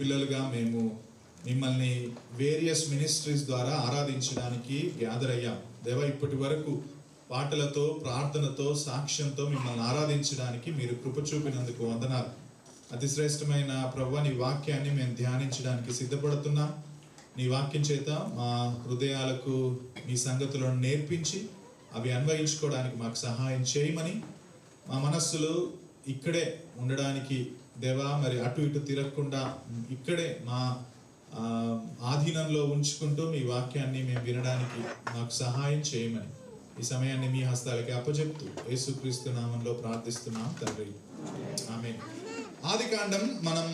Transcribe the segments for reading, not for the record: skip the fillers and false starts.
పిల్లలుగా మేము మిమ్మల్ని వేరియస్ మినిస్ట్రీస్ ద్వారా ఆరాధించడానికి గ్యాదర్ అయ్యాం. దేవా, ఇప్పటి వరకు పాటలతో, ప్రార్థనతో, సాక్ష్యంతో మిమ్మల్ని ఆరాధించడానికి మీరు కృప చూపినందుకు వందనాలు. అతి శ్రేష్టమైన ప్రభువా, నీ వాక్యాన్ని మేము ధ్యానించడానికి సిద్ధపడుతున్నాం. నీ వాక్యం చేత మా హృదయాలకు మీ సంగతులను నేర్పించి అవి అన్వయించుకోవడానికి మాకు సహాయం చేయమని, మా మనస్సులు ఇక్కడే ఉండడానికి దేవా, మరి అటు ఇటు తిరగకుండా ఇక్కడే మా ఆధీనంలో ఉంచుకుంటూ మీ వాక్యాన్ని మేము వినడానికి మాకు సహాయం చేయమని ఈ సమయాన్ని మీ హస్తాలకి అప్పచెప్తూ యేసుక్రీస్తు నామంలో ప్రార్థిస్తున్నాం తండ్రి, ఆమేన్. ఆదికాండం మనం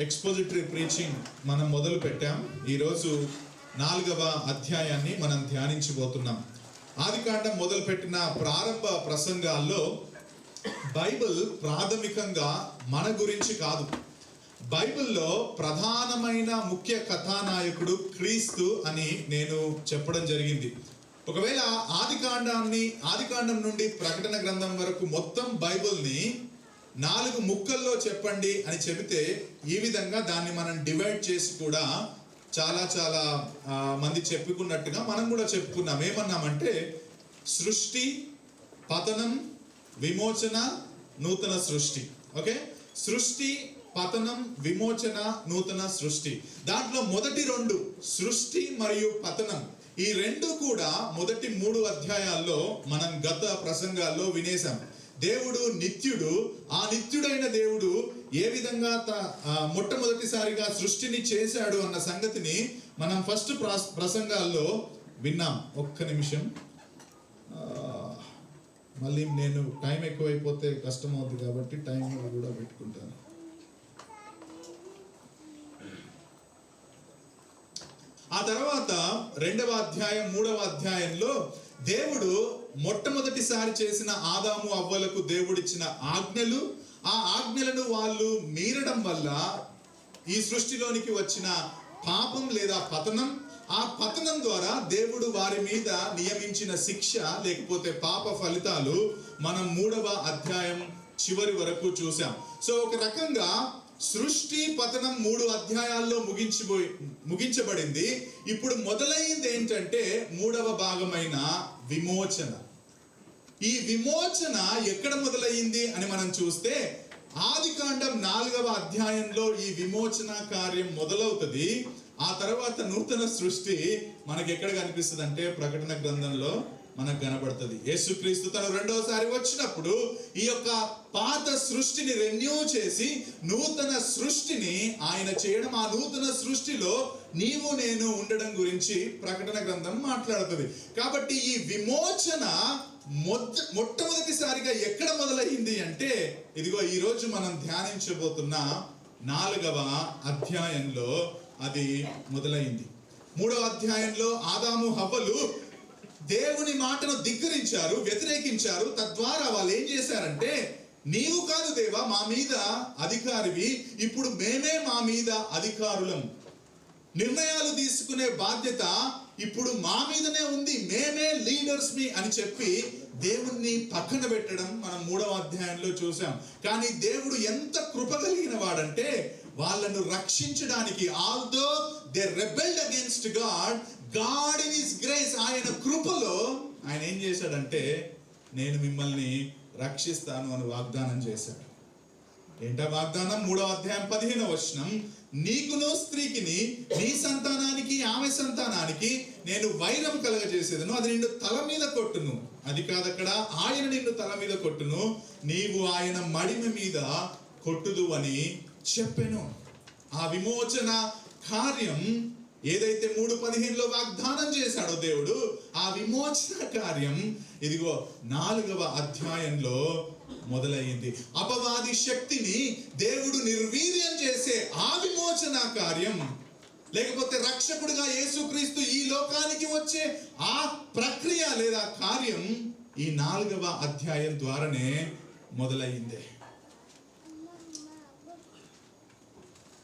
ఎక్స్పోజిటరీ ప్రీచింగ్ మనం మొదలు పెట్టాం. ఈరోజు 4వ అధ్యాయాన్ని మనం ధ్యానించబోతున్నాం. ఆదికాండం మొదలుపెట్టిన ప్రారంభ ప్రసంగాల్లో బైబిల్ ప్రాథమికంగా మన గురించి కాదు. బైబిల్లో ప్రధానమైన ముఖ్య కథానాయకుడు క్రీస్తు అని నేను చెప్పడం జరిగింది. ఒకవేళ ఆదికాండం నుండి ప్రకటన గ్రంథం వరకు మొత్తం బైబిల్ని 4 ముక్కల్లో చెప్పండి అని చెబితే ఈ విధంగా దాన్ని మనం డివైడ్ చేసి కూడా చాలా చాలా మంది చెప్పుకున్నట్టుగా మనం కూడా చెప్పుకున్నాం. ఏమన్నామంటే సృష్టి, పతనం, విమోచన, నూతన సృష్టి. ఓకే, సృష్టి, పతనం, విమోచన, నూతన సృష్టి. దాంట్లో మొదటి 2 సృష్టి మరియు పతనం, ఈ 2 కూడా మొదటి 3 అధ్యాయాల్లో మనం గత ప్రసంగాల్లో వినేశాం. దేవుడు నిత్యుడు. ఆ నిత్యుడైన దేవుడు ఏ విధంగా మొట్టమొదటిసారిగా సృష్టిని చేశాడు అన్న సంగతిని మనం ఫస్ట్ ప్రసంగాల్లో విన్నాం. ఒక్క నిమిషం, మళ్ళీ నేను టైం ఎక్కువైపోతే కష్టం అవుతుంది కాబట్టి టైం కూడా పెట్టుకుంటాను. ఆ తర్వాత 2వ అధ్యాయం 3వ అధ్యాయంలో దేవుడు మొట్టమొదటిసారి చేసిన ఆదాము అవ్వలకు దేవుడిచ్చిన ఆజ్ఞలు, ఆ ఆజ్ఞలను వాళ్ళు మీరడం వల్ల ఈ సృష్టిలోనికి వచ్చిన పాపం లేదా పతనం, ఆ పతనం ద్వారా దేవుడు వారి మీద నియమించిన శిక్ష లేకపోతే పాప ఫలితాలు మనం 3వ అధ్యాయం చివరి వరకు చూసాం. సో ఒక రకంగా సృష్టి, పతనం 3 అధ్యాయాల్లో ముగించబడింది. ఇప్పుడు మొదలైంది ఏంటంటే 3వ భాగమైన విమోచన. ఈ విమోచన ఎక్కడ మొదలయ్యింది అని మనం చూస్తే ఆదికాండం 4వ అధ్యాయంలో ఈ విమోచన కార్యం మొదలవుతుంది. ఆ తర్వాత నూతన సృష్టి మనకి ఎక్కడ కనిపిస్తుంది అంటే ప్రకటన గ్రంథంలో మనకు కనబడుతుంది. యేసుక్రీస్తు తను 2వసారి వచ్చినప్పుడు ఈ యొక్క పాత సృష్టిని రెన్యూ చేసి నూతన సృష్టిని ఆయన చేయడం, ఆ నూతన సృష్టిలో నీవు నేను ఉండడం గురించి ప్రకటన గ్రంథం మాట్లాడుతుంది. కాబట్టి ఈ విమోచన మొట్టమొదటిసారిగా ఎక్కడ మొదలైంది అంటే ఇదిగో ఈరోజు మనం ధ్యానించబోతున్న 4వ అధ్యాయంలో అది మొదలైంది. 3వ అధ్యాయంలో ఆదాము హవ్వలు దేవుని మాటను ధిక్కరించారు, వ్యతిరేకించారు. తద్వారా వాళ్ళు ఏం చేశారంటే, నీవు కాదు దేవా మా మీద అధికారివి, ఇప్పుడు మేమే మా మీద అధికారులం, నిర్ణయాలు తీసుకునే బాధ్యత ఇప్పుడు మా మీదనే ఉంది, మేమే లీడర్స్ మీ అని చెప్పి దేవుణ్ణి పక్కన పెట్టడం మనం 3వ అధ్యాయంలో చూసాం. కానీ దేవుడు ఎంత కృప కలిగిన వాడంటే వాళ్ళను రక్షించడానికి, although they rebelled against God in his grace, ఆయన కృపలో ఆయన ఏం చేశాడంటే నేను మిమ్మల్ని రక్షిస్తాను అని వాగ్దానం చేశాడు. ఏంటా వాగ్దానం? 3వ అధ్యాయం 15వ వచనం, నీకును స్త్రీకిని నీ సంతానానికి ఆమె సంతానానికి నేను వైరం కలగజేసేదను, అది నిన్ను తల మీద కొట్టును. అది కాదక్కడ, ఆయన నిన్ను తల మీద కొట్టును, నీవు ఆయన మడిమ మీద కొట్టుదు అని చెప్పెను. ఆ విమోచన కార్యం ఏదైతే 3:15లో వాగ్దానం చేశాడో దేవుడు, ఆ విమోచన కార్యం ఇదిగో 4వ అధ్యాయంలో మొదలయ్యింది. అపవాది శక్తిని దేవుడు నిర్వీర్యం చేసే ఆ విమోచన కార్యం, లేకపోతే రక్షకుడిగా యేసుక్రీస్తు ఈ లోకానికి వచ్చే ఆ ప్రక్రియ లేదా కార్యం ఈ 4వ అధ్యాయం ద్వారానే మొదలయ్యింది.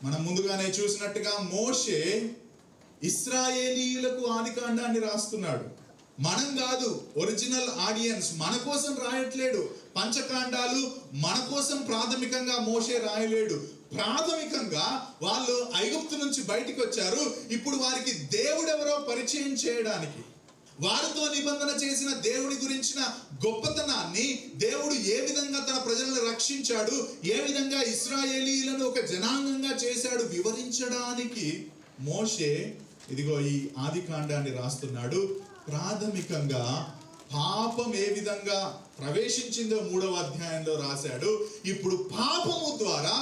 మనం ముందుగానే చూసినట్టుగా మోషే ఇశ్రాయేలీయులకు ఆదికాండాన్ని రాస్తున్నాడు. మనం కాదు, ఒరిజినల్ ఆడియన్స్ మన కోసం రాయట్లేడు. పంచకాండాలు మన కోసం ప్రాథమికంగా మోషే రాయలేడు. ప్రాథమికంగా వాళ్ళు ఐగుప్తు నుంచి బయటికి వచ్చారు. ఇప్పుడు వారికి దేవుడెవరో పరిచయం చేయడానికి, వారితో నిబంధన చేసిన దేవుడి గురించిన గొప్పతనాన్ని, దేవుడు ఏ విధంగా తన ప్రజలను రక్షించాడు, ఏ విధంగా ఇశ్రాయేలీయులను ఒక జనాంగంగా చేశాడు వివరించడానికి మోషే ఇదిగో ఈ ఆదికాండాన్ని రాస్తున్నాడు. ప్రాథమికంగా పాపం ఏ విధంగా ప్రవేశించిందో 3వ అధ్యాయంలో రాశాడు. ఇప్పుడు పాపము ద్వారా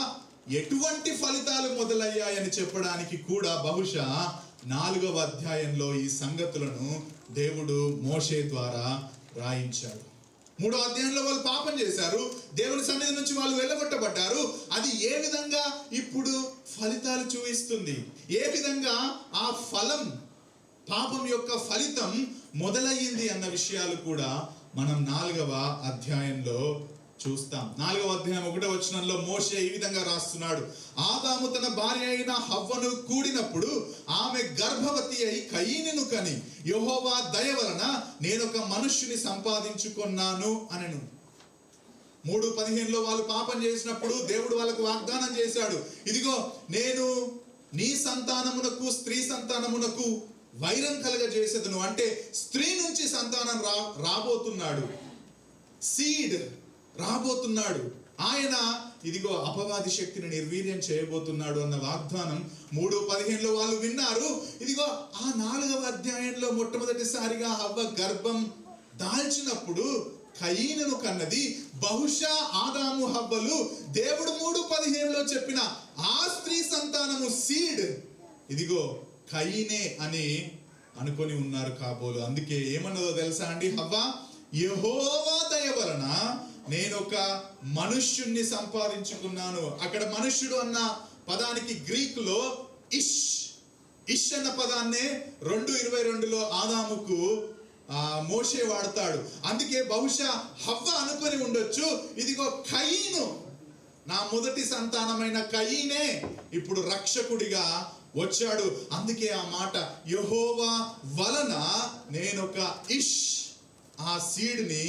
ఎటువంటి ఫలితాలు మొదలయ్యాయని చెప్పడానికి కూడా బహుశా 4వ అధ్యాయంలో ఈ సంగతులను దేవుడు మోషే ద్వారా రాయించాడు. 3వ అధ్యాయంలో వాళ్ళు పాపం చేశారు, దేవుని సన్నిధి నుంచి వాళ్ళు వెళ్ళగొట్టబడ్డారు. అది ఏ విధంగా ఇప్పుడు ఫలితాలు చూపిస్తుంది, ఏ విధంగా ఆ ఫలం, పాపం యొక్క ఫలితం మొదలయ్యింది అన్న విషయాలు కూడా మనం 4వ అధ్యాయంలో చూస్తాం. 4వ అధ్యాయం 1వ వచనంలో మోషే ఈ విధంగా రాస్తున్నాడు. ఆదాము తన భార్య అయిన హవ్వను కూడినప్పుడు ఆమె గర్భవతి అయి కయీనును కని యెహోవా దయ వలన నేనొక మనుష్యుని సంపాదించుకున్నాను అనెను. 3:15లో వాళ్ళు పాపం చేసినప్పుడు దేవుడు వాళ్ళకు వాగ్దానం చేశాడు, ఇదిగో నేను నీ సంతానమునకు స్త్రీ సంతానమునకు వైరం కలగజేసేదను. అంటే స్త్రీ నుంచి సంతానం రాబోతున్నాడు, సీడ్ రాబోతున్నాడు. ఆయన ఇదిగో అపవాది శక్తిని నిర్వీర్యం చేయబోతున్నాడు అన్న వాగ్దానం 3:15లో వాళ్ళు విన్నారు. ఇదిగో ఆ 4వ అధ్యాయంలో మొట్టమొదటిసారిగా హవ్వ గర్భం దాల్చినప్పుడు కయీనును కన్నది. బహుశా ఆదాము హవ్వలు దేవుడు 3:15లో చెప్పిన ఆ స్త్రీ సంతానము సీడ్ ఇదిగో కయీనే అని అనుకొని ఉన్నారు కాబోలు. అందుకే ఏమన్నదో తెలుసా అండి, హవ్వ యెహోవా దయ వలన నేను ఒక మనుష్యుణ్ణి సంపాదించుకున్నాను. అక్కడ మనుష్యుడు అన్న పదానికి గ్రీకులో ఇష్ అన్న పదాన్నే 2:22లో ఆదాముకు మోషే వాడతాడు. అందుకే బహుశా హవ్వ అనుకొని ఉండొచ్చు, ఇదిగో కయీను, నా మొదటి సంతానమైన కయీనే ఇప్పుడు రక్షకుడిగా వచ్చాడు. అందుకే ఆ మాట యెహోవా వలన నేనొక ఆ సీడ్ని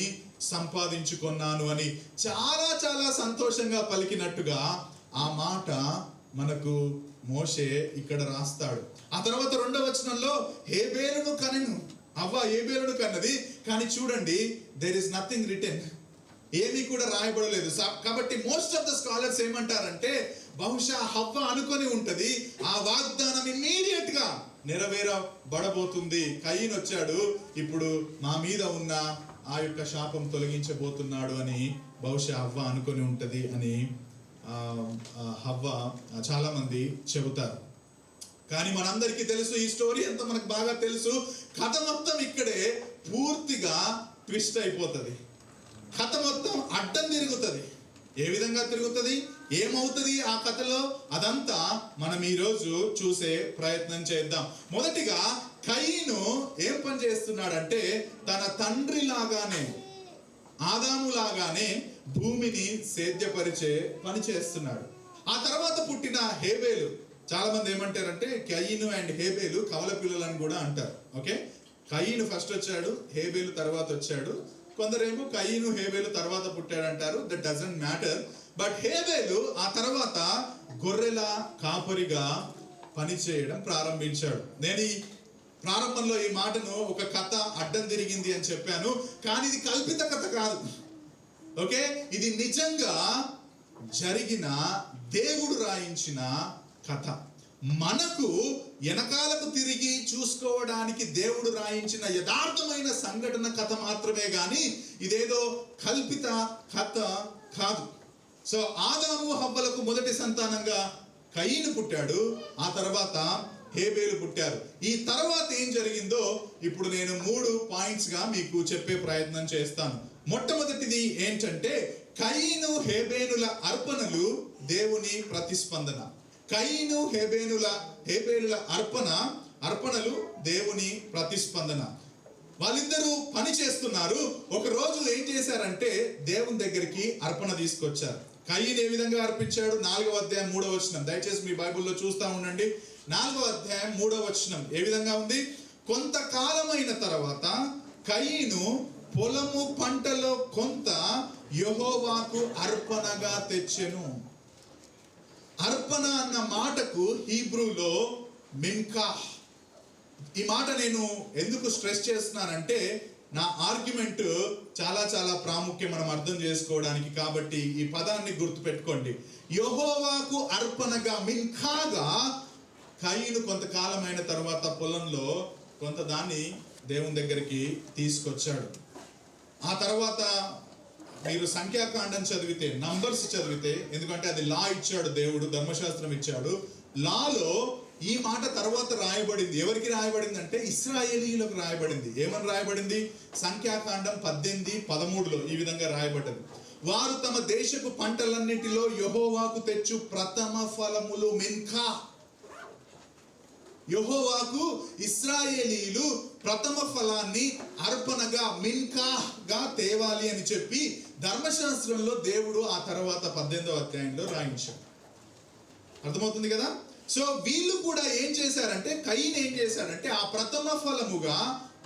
సంపాదించుకున్నాను అని చాలా చాలా సంతోషంగా పలికినట్టుగా ఆ మాట మనకు మోషే ఇక్కడ రాస్తాడు. ఆ తర్వాత 2వ వచనంలో హేబేలును కనెను. అవ్వ హేబేలును కన్నది, కానీ చూడండి దేర్ ఇస్ నథింగ్ రిటెన్, ఏమీ కూడా రాయబడలేదు. కాబట్టి మోస్ట్ ఆఫ్ ద స్కాలర్స్ ఏమంటారంటే బహుశా హవ్వ అనుకొని ఉంటది, ఆ వాగ్దానం ఇమ్మీడియట్ గా నెరవేరబడబోతుంది. కయీను వచ్చాడు, ఇప్పుడు మా మీద ఉన్న ఆ యొక్క శాపం తొలగించబోతున్నాడు అని బహుశా హవ్వ అనుకొని ఉంటది అని హవ్వ చాలా మంది చెబుతారు. కానీ మనందరికీ తెలుసు, ఈ స్టోరీ అంతా మనకు బాగా తెలుసు. కథ మొత్తం ఇక్కడే పూర్తిగా ట్విస్ట్ అయిపోతుంది. కథ మొత్తం అడ్డం తిరుగుతుంది. ఏ విధంగా తిరుగుతుంది, ఏమవుతుంది ఆ కథలో, అదంతా మనం ఈరోజు చూసే ప్రయత్నం చేద్దాం. మొదటిగా కయీను ఏం పని చేస్తున్నాడంటే తన తండ్రి లాగానే, ఆదాము లాగానే భూమిని సేద్యపరిచే పని చేస్తున్నాడు. ఆ తర్వాత పుట్టిన హేబేలు, చాలా మంది ఏమంటారంటే కయీను అండ్ హేబేలు కవల పిల్లలని కూడా అంటారు. ఓకే, కయీను ఫస్ట్ వచ్చాడు, హేబేలు తర్వాత వచ్చాడు. కొందరేమో కయీను హేబేలు తర్వాత పుట్టాడంటారు. That doesn't matter. బట్ హేబేలు ఆ తర్వాత గొర్రెల కాపరిగా పనిచేయడం ప్రారంభించాడు. నేను ఈ ప్రారంభంలో ఈ మాటను ఒక కథ అడ్డం తిరిగింది అని చెప్పాను, కానీ ఇది కల్పిత కథ కాదు. ఓకే, ఇది నిజంగా జరిగిన, దేవుడు రాయించిన కథ. మనకు వెనకాలకు తిరిగి చూసుకోవడానికి దేవుడు రాయించిన యథార్థమైన సంఘటన కథ మాత్రమే గాని ఇదేదో కల్పిత కథ కాదు. సో ఆదాము హవ్వలకు మొదటి సంతానంగా కయీను పుట్టాడు, ఆ తర్వాత హేబేలు పుట్టారు. ఈ తర్వాత ఏం జరిగిందో ఇప్పుడు నేను 3 పాయింట్స్ గా మీకు చెప్పే ప్రయత్నం చేస్తాను. మొట్టమొదటిది ఏంటంటే కయీను హేబేలుల అర్పణలు దేవుని ప్రతిస్పందన. కయీను హేబేలుల అర్పణలు దేవుని ప్రతిస్పందన. వాళ్ళిద్దరూ పని చేస్తున్నారు. ఒక రోజు ఏం చేశారంటే దేవుని దగ్గరికి అర్పణ తీసుకొచ్చారు. కయీను ఏ విధంగా అర్పించాడు? 4వ అధ్యాయం 3వ వచనం, దయచేసి మీ బైబిల్లో చూస్తా ఉండండి. 4వ అధ్యాయం 3వ వచనం ఏ విధంగా ఉంది? కొంతకాలమైన తర్వాత కయీను పొలము పంటలో కొంత యెహోవాకు అర్పణగా తెచ్చెను. అర్పణ అన్న మాటకు హీబ్రూలో మిన్కాహ్. ఈ మాట నేను ఎందుకు స్ట్రెస్ చేస్తున్నానంటే నా ఆర్గ్యుమెంట్ చాలా చాలా ప్రాముఖ్యం మనం అర్థం చేసుకోవడానికి. కాబట్టి ఈ పదాన్ని గుర్తుపెట్టుకోండి. యెహోవాకు అర్పణగా మిన్కాగా కయీను కొంతకాలమైన తర్వాత పొలంలో కొంత దాన్ని దేవుని దగ్గరికి తీసుకొచ్చాడు. ఆ తర్వాత మీరు సంఖ్యాకాండం చదివితే, నంబర్స్ చదివితే, ఎందుకంటే అది లా ఇచ్చాడు దేవుడు, ధర్మశాస్త్రం ఇచ్చాడు. లాలో ఈ మాట తర్వాత రాయబడింది. ఎవరికి రాయబడింది అంటే ఇశ్రాయేలీయులకు రాయబడింది. ఏమని రాయబడింది? సంఖ్యాకాండం 18:13లో ఈ విధంగా రాయబడ్డది. వారు తమ దేశపు పంటలన్నిటిలో యెహోవాకు తెచ్చు ప్రథమ ఫలములు మిన్కా. యెహోవాకు ఇశ్రాయేలీయులు ప్రథమ ఫలాన్ని అర్పణగా మిన్కాగా తేవాలి అని చెప్పి ధర్మశాస్త్రంలో దేవుడు ఆ తర్వాత 18వ అధ్యాయంలో రాయించాడు. అర్థమవుతుంది కదా? సో వీళ్ళు కూడా ఏం చేశారంటే, కయీను ఏం చేశాడంటే ఆ ప్రథమ ఫలముగా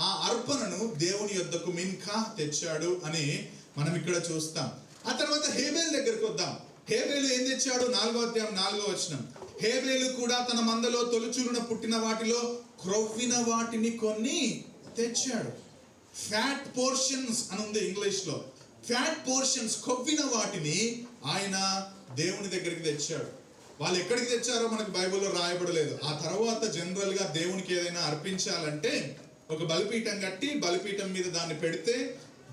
ఆ అర్పణను దేవుని యొద్దకు మిన్కా తెచ్చాడు అని మనం ఇక్కడ చూస్తాం. ఆ తర్వాత హేబేలు దగ్గరికి వద్దాం. హేబేలు ఏం తెచ్చాడు? 4వ అధ్యాయం 4వ వచనం. హేబేలు కూడా తన మందలో తొలిచూలున పుట్టిన వాటిలో క్రొవ్విన వాటిని కొన్ని తెచ్చాడు. ఫ్యాట్ పోర్షన్స్ అని ఉంది ఇంగ్లీష్లో. ఫ్యాట్ పోర్షన్స్, కొవ్విన వాటిని ఆయన దేవుని దగ్గరికి తెచ్చాడు. వాళ్ళు ఎక్కడికి తెచ్చారో మనకు బైబిల్లో రాయబడలేదు. ఆ తర్వాత జనరల్ గా దేవునికి ఏదైనా అర్పించాలంటే ఒక బలిపీఠం కట్టి బలిపీఠం మీద దాన్ని పెడితే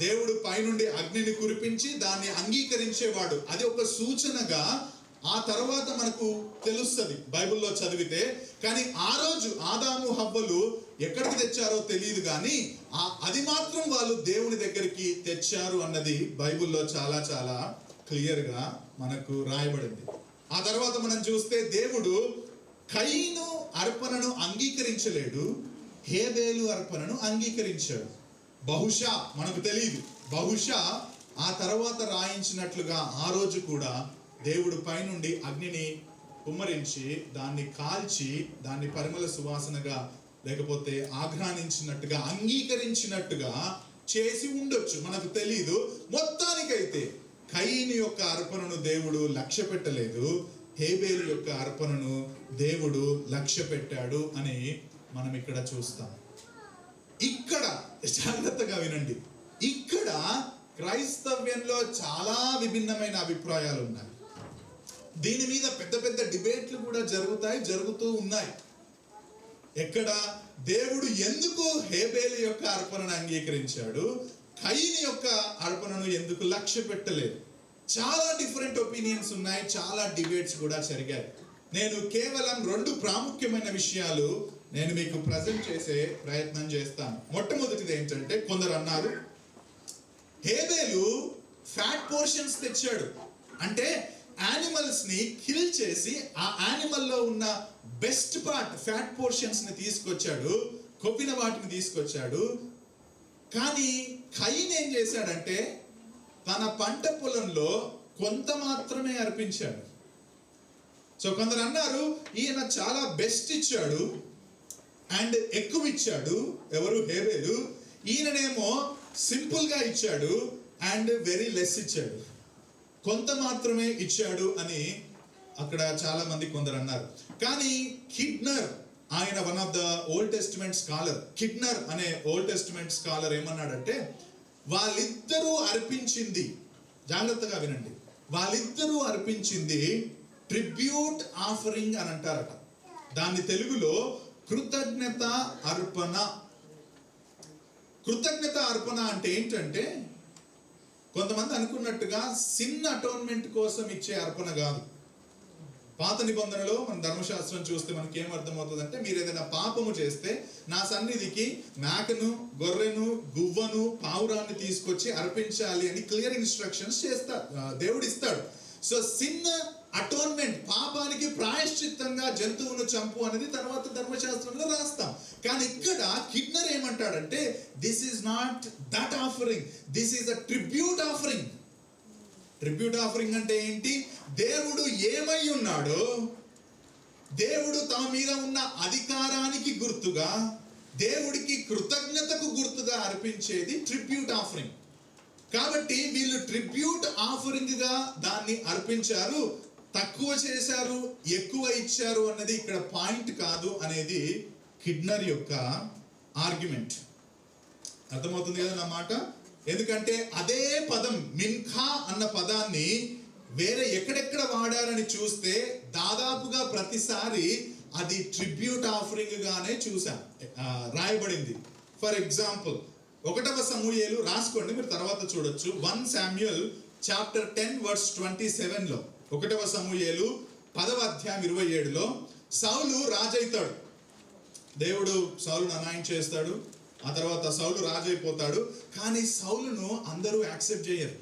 దేవుడు పైనుండి అగ్నిని కురిపించి దాన్ని అంగీకరించేవాడు. అది ఒక సూచనగా ఆ తర్వాత మనకు తెలుస్తుంది బైబిల్లో చదివితే. కానీ ఆ రోజు ఆదాము హవ్వలు ఎక్కడికి తెచ్చారో తెలియదు, కానీ అది మాత్రం వాళ్ళు దేవుని దగ్గరికి తెచ్చారు అన్నది బైబిల్లో చాలా చాలా క్లియర్ గా మనకు రాయబడింది. ఆ తర్వాత మనం చూస్తే దేవుడు కయీను అర్పణను అంగీకరించలేడు, హేబేలు అర్పణను అంగీకరించాడు. బహుశా మనకు తెలియదు, బహుశా ఆ తర్వాత రాయించినట్లుగా ఆ రోజు కూడా దేవుడు పైనుండి అగ్నిని కుమ్మరించి దాన్ని కాల్చి దాన్ని పరిమళ సువాసనగా లేకపోతే ఆఘ్రానించినట్టుగా అంగీకరించినట్టుగా చేసి ఉండొచ్చు, మనకు తెలియదు. మొత్తానికైతే కయీను యొక్క అర్పణను దేవుడు లక్ష్య పెట్టలేదు, హేబేలు యొక్క అర్పణను దేవుడు లక్ష్య పెట్టాడు అని మనం ఇక్కడ చూస్తాం. ఇక్కడ జాగ్రత్తగా వినండి, ఇక్కడ క్రైస్తవ్యంలో చాలా విభిన్నమైన అభిప్రాయాలు ఉన్నాయి. దీని మీద పెద్ద పెద్ద డిబేట్లు కూడా జరుగుతూ ఉన్నాయి. ఎక్కడ దేవుడు ఎందుకు హేబేలు యొక్క అర్పణను అంగీకరించాడు, కయీను యొక్క అర్పణను ఎందుకు లక్ష్య పెట్టలేదు? చాలా డిఫరెంట్ ఒపీనియన్స్ ఉన్నాయి, చాలా డిబేట్స్ కూడా జరిగాయి. నేను కేవలం 2 ప్రాముఖ్యమైన విషయాలు నేను మీకు ప్రజెంట్ చేసే ప్రయత్నం చేస్తాను. మొట్టమొదటిది ఏంటంటే, కొందరు అన్నారు హేబేలు ఫ్యాట్ పోర్షన్స్ తెచ్చాడు, అంటే యానిమల్స్ ని కిల్ చేసి ఆ యానిమల్ లో ఉన్న బెస్ట్ పార్ట్ ఫ్యాట్ పోర్షన్స్ ని తీసుకొచ్చాడు, కొవ్విన వాటిని తీసుకొచ్చాడు. కానీ కయీను ఏం చేశాడంటే తన పంట పొలంలో కొంత మాత్రమే అర్పించాడు. సో కొందరు అన్నారు ఈయన చాలా బెస్ట్ ఇచ్చాడు అండ్ ఎక్కువ ఇచ్చాడు, ఎవరు? హేబేలు. ఈయననేమో సింపుల్ గా ఇచ్చాడు అండ్ వెరీ లెస్ ఇచ్చాడు, కొంత మాత్రమే ఇచ్చాడు అని అక్కడ చాలా మంది కొందరు అన్నారు. కానీ కిడ్నర్, ఆయన one of the old testament scholar, Kidner అనే ఓల్డ్ టెస్టిమెంట్ స్కాలర్ ఏమన్నాడంటే, వాళ్ళిద్దరూ అర్పించింది, జాగ్రత్తగా వినండి, వాళ్ళిద్దరూ అర్పించింది ట్రిబ్యూట్ ఆఫరింగ్ అని అంటారట. దాన్ని తెలుగులో కృతజ్ఞత అర్పణ. కృతజ్ఞత అర్పణ అంటే ఏంటంటే, కొంతమంది అనుకున్నట్టుగా సిన్ అటోన్మెంట్ కోసం ఇచ్చే అర్పణ కాదు. పాత నిబంధనలో మన ధర్మశాస్త్రం చూస్తే మనకి ఏం అర్థమవుతుంది అంటే, మీరు ఏదైనా పాపము చేస్తే నా సన్నిధికి మేకను, గొర్రెను, గువ్వను, పావురాన్ని తీసుకొచ్చి అర్పించాలి అని క్లియర్ ఇన్స్ట్రక్షన్స్ దేవుడు ఇస్తాడు. సో సిన్ అటోన్మెంట్, పాపానికి ప్రాయశ్చిత్తంగా జంతువును చంపు అనేది తర్వాత ధర్మశాస్త్రంలో రాస్తాం. కానీ ఇక్కడ కిడ్నర్ ఏమంటాడంటే, this is not that offering, this is a tribute offering. Tribute offering అంటే ఏంటి? దేవుడు ఏమై ఉన్నాడో, దేవుడు తమ మీద ఉన్న అధికారానికి గుర్తుగా, దేవుడికి కృతజ్ఞతకు గుర్తుగా అర్పించేది ట్రిబ్యూట్ ఆఫరింగ్. కాబట్టి వీళ్ళు ట్రిబ్యూట్ ఆఫరింగ్ గా దాన్ని అర్పించారు. తక్కువ చేశారు ఎక్కువ ఇచ్చారు అన్నది ఇక్కడ పాయింట్ కాదు అనేది కిడ్నర్ యొక్క ఆర్గ్యుమెంట్. అర్థమవుతుంది కదా నా మాట? ఎందుకంటే అదే పదం మిన్ఖా అన్న పదాన్ని వేరే ఎక్కడెక్కడ వాడారని చూస్తే దాదాపుగా ప్రతిసారి అది ట్రిబ్యూట్ ఆఫరింగ్ గానే రాయబడింది. ఫర్ ఎగ్జాంపుల్ 1వ సమూయేలు రాసుకోండి, మీరు తర్వాత చూడొచ్చు. 1 Samuel చాప్టర్ 10 verse 27లో 1వ సమూయేలు 10వ అధ్యాయం 27లో సౌలు రాజైతాడు. దేవుడు సౌలును అనాయింట్ చేస్తాడు. ఆ తర్వాత సౌలు రాజైపోతాడు. కానీ సౌలును అందరూ యాక్సెప్ట్ చేయరు.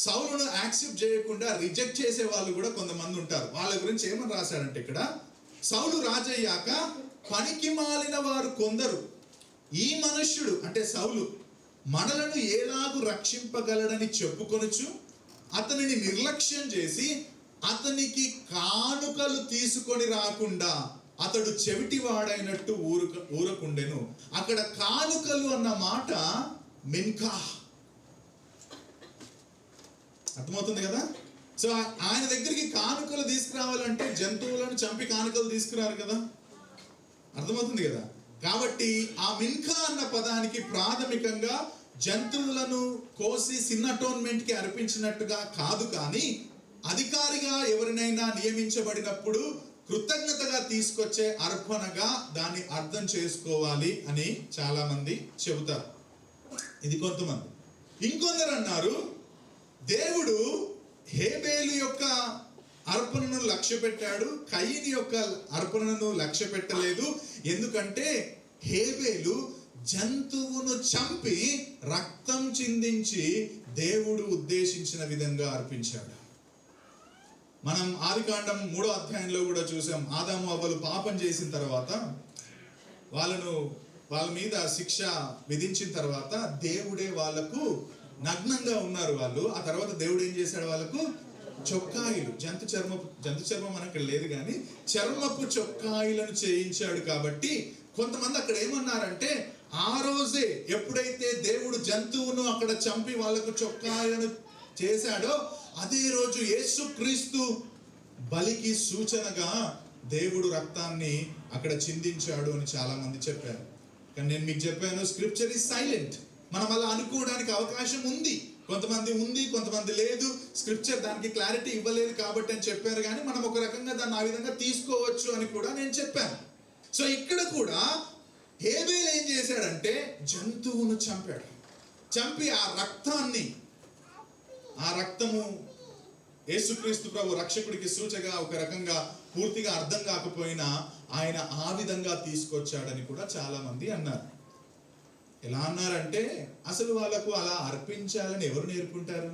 సౌలును యాక్సెప్ట్ చేయకుండా రిజెక్ట్ చేసే వాళ్ళు కూడా కొంతమంది ఉంటారు. వాళ్ళ గురించి ఏమని రాశాడంటే ఇక్కడ, సౌలు రాజయ్యాక పనికి మాలిన వారు కొందరు ఈ మనుష్యుడు అంటే సౌలు మనలను ఎలాగూ రక్షింపగలడని చెప్పుకొనుచు అతనిని నిర్లక్ష్యం చేసి అతనికి కానుకలు తీసుకొని రాకుండా అతడు చెవిటివాడైనట్టు ఊరకుండెను. అక్కడ కానుకలు అన్న మాట మిన్కా. అర్థమవుతుంది కదా? సో ఆయన దగ్గరికి కానుకలు తీసుకురావాలంటే జంతువులను చంపి కానుకలు తీసుకురారు కదా. అర్థమవుతుంది కదా? కాబట్టి ఆ మిన్కా అన్న పదానికి ప్రాథమికంగా జంతువులను కోసి సిన్ అటోన్మెంట్ కి అర్పించినట్టుగా కాదు, కానీ అధికారిగా ఎవరినైనా నియమించబడినప్పుడు కృతజ్ఞతగా తీసుకొచ్చే అర్పణగా దాన్ని అర్థం చేసుకోవాలి అని చాలా మంది చెబుతారు. ఇది కొంతమంది. ఇంకొందరు అన్నారు, దేవుడు హేబేలు యొక్క అర్పణను లక్ష్య పెట్టాడు, కయీను యొక్క అర్పణను లక్ష్య పెట్టలేదు. ఎందుకంటే హేబేలు జంతువును చంపి రక్తం చిందించి దేవుడు ఉద్దేశించిన విధంగా అర్పించాడు. మనం ఆదికాండం 3వ అధ్యాయంలో కూడా చూసాం. ఆదాము అవ్వలు పాపం చేసిన తర్వాత వాళ్ళ మీద శిక్ష విధించిన తర్వాత దేవుడే వాళ్ళకు నగ్నంగా ఉన్నారు వాళ్ళు. ఆ తర్వాత దేవుడు ఏం చేశాడు, వాళ్ళకు చొక్కాయిలు, జంతు చర్మం మనకు లేదు కానీ చర్మపు చొక్కాయిలను చేయించాడు. కాబట్టి కొంతమంది అక్కడ ఏమన్నారంటే, ఆ రోజే ఎప్పుడైతే దేవుడు జంతువును అక్కడ చంపి వాళ్ళకు చొక్కాయిలను చేశాడో అదే రోజు యేసుక్రీస్తు బలికి సూచనగా దేవుడు రక్తాన్ని అక్కడ చిందించాడు అని చాలా మంది చెప్పారు. కానీ నేను మీకు చెప్పాను, స్క్రిప్చర్ ఇస్ సైలెంట్. మనం అలా అనుకోవడానికి అవకాశం ఉంది. కొంతమంది ఉంది, కొంతమంది లేదు. స్క్రిప్చర్ దానికి క్లారిటీ ఇవ్వలేదు కాబట్టి అని చెప్పారు, కానీ మనం ఒక రకంగా దాన్ని ఆ విధంగా తీసుకోవచ్చు అని కూడా నేను చెప్పాను. సో ఇక్కడ కూడా హేబేలు ఏం చేశాడంటే జంతువును చంపాడు. చంపి ఆ రక్తము యేసుక్రీస్తు ప్రభు రక్షకుడికి సూచగా ఒక రకంగా పూర్తిగా అర్థం కాకపోయినా ఆయన ఆ విధంగా తీసుకొచ్చాడని కూడా చాలా మంది అన్నారు. ఎలా అన్నారంటే, అసలు వాళ్ళకు అలా అర్పించాలని ఎవరు నేర్పుంటారు?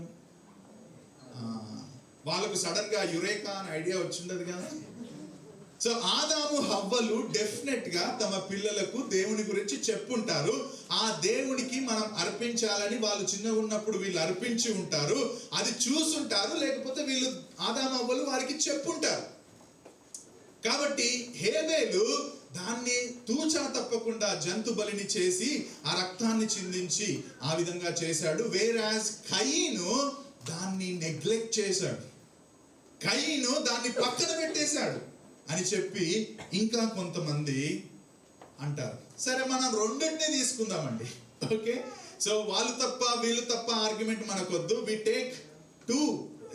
వాళ్ళకు సడన్ గా యురేకా అని ఐడియా వచ్చిండదు కదా. సో ఆదాము హవ్వలు డెఫినెట్ గా తమ పిల్లలకు దేవుని గురించి చెప్పుంటారు. ఆ దేవునికి మనం అర్పించాలని వాళ్ళు చిన్నగా ఉన్నప్పుడు వీళ్ళు అర్పించి ఉంటారు, అది చూసుంటారు, లేకపోతే వీళ్ళు ఆదాము హవ్వలు వారికి చెప్పుంటారు. కాబట్టి హేబేలు దాన్ని తూచా తప్పకుండా జంతు బలిని చేసి ఆ రక్తాన్ని చిందించి ఆ విధంగా చేశాడు. వేరాజ్ కయీను దాన్ని నెగ్లెక్ట్ చేశాడు, కయీను దాన్ని పక్కన పెట్టేశాడు అని చెప్పి ఇంకా కొంతమంది అంటారు. సరే, మనం రెండింటినీ తీసుకుందామండి. ఓకే, సో వాళ్ళు తప్ప వీళ్ళు తప్ప ఆర్గ్యుమెంట్ మనకొద్దు. వి టేక్ 2,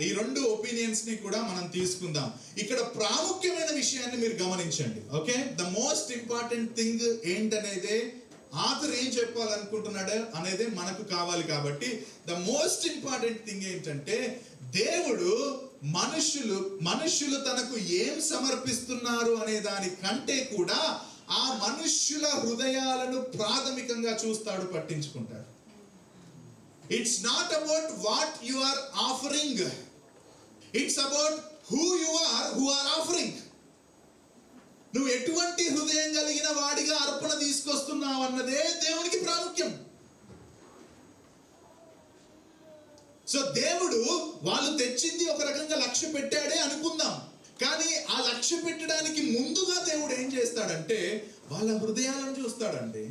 ఈ 2 ఒపీనియన్స్ ని కూడా మనం తీసుకుందాం. ఇక్కడ ప్రాముఖ్యమైన విషయాన్ని మీరు గమనించండి. Okay, the most important thing ఏంటనేదే ఆథర్ ఏం చెప్పాలనుకుంటున్నాడు అనేదే మనకు కావాలి. కాబట్టి ద మోస్ట్ ఇంపార్టెంట్ థింగ్ ఏంటంటే, దేవుడు మనుష్యులు తనకు ఏం సమర్పిస్తున్నారు అనే దాని కంటే కూడా ఆ మనుష్యుల హృదయాలను ప్రాథమికంగా చూస్తాడు, పట్టించుకుంటాడు. It's not about what you are offering. It's about who you are, who are offering. నువ్వు ఎటువంటి హృదయం కలిగిన వాడిగా అర్పణ తీసుకొస్తున్నావు అన్నదే దేవునికి ప్రాముఖ్యం. సో దేవుడు వాళ్ళు తెచ్చింది ఒక రకంగా లక్ష్య పెట్టాడే అనుకుందాం, కానీ ఆ లక్ష్య పెట్టడానికి ముందుగా దేవుడు ఏం చేస్తాడంటే వాళ్ళ హృదయాలను చూస్తాడండి.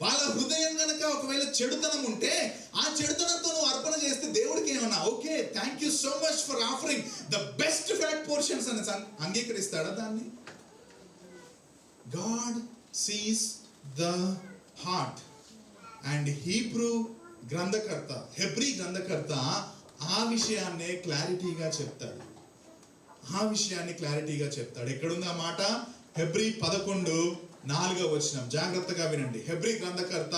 వాళ్ళ హృదయం కనుక ఒకవేళ చెడుతనం ఉంటే ఆ చెడుతనంతో నువ్వు అర్పణ చేస్తే దేవుడికి ఏమన్నా okay, thank you so much for offering the best fat portions అని అంగీకరిస్తాడా దాన్ని? God sees the heart. And Hebrew గ్రంథకర్త ఆ విషయాన్నే క్లారిటీగా చెప్తాడు. ఎక్కడుంది ఆ మాట? హెబ్రీ 11:4 జాగ్రత్తగా వినండి. హెబ్రీ గ్రంథకర్త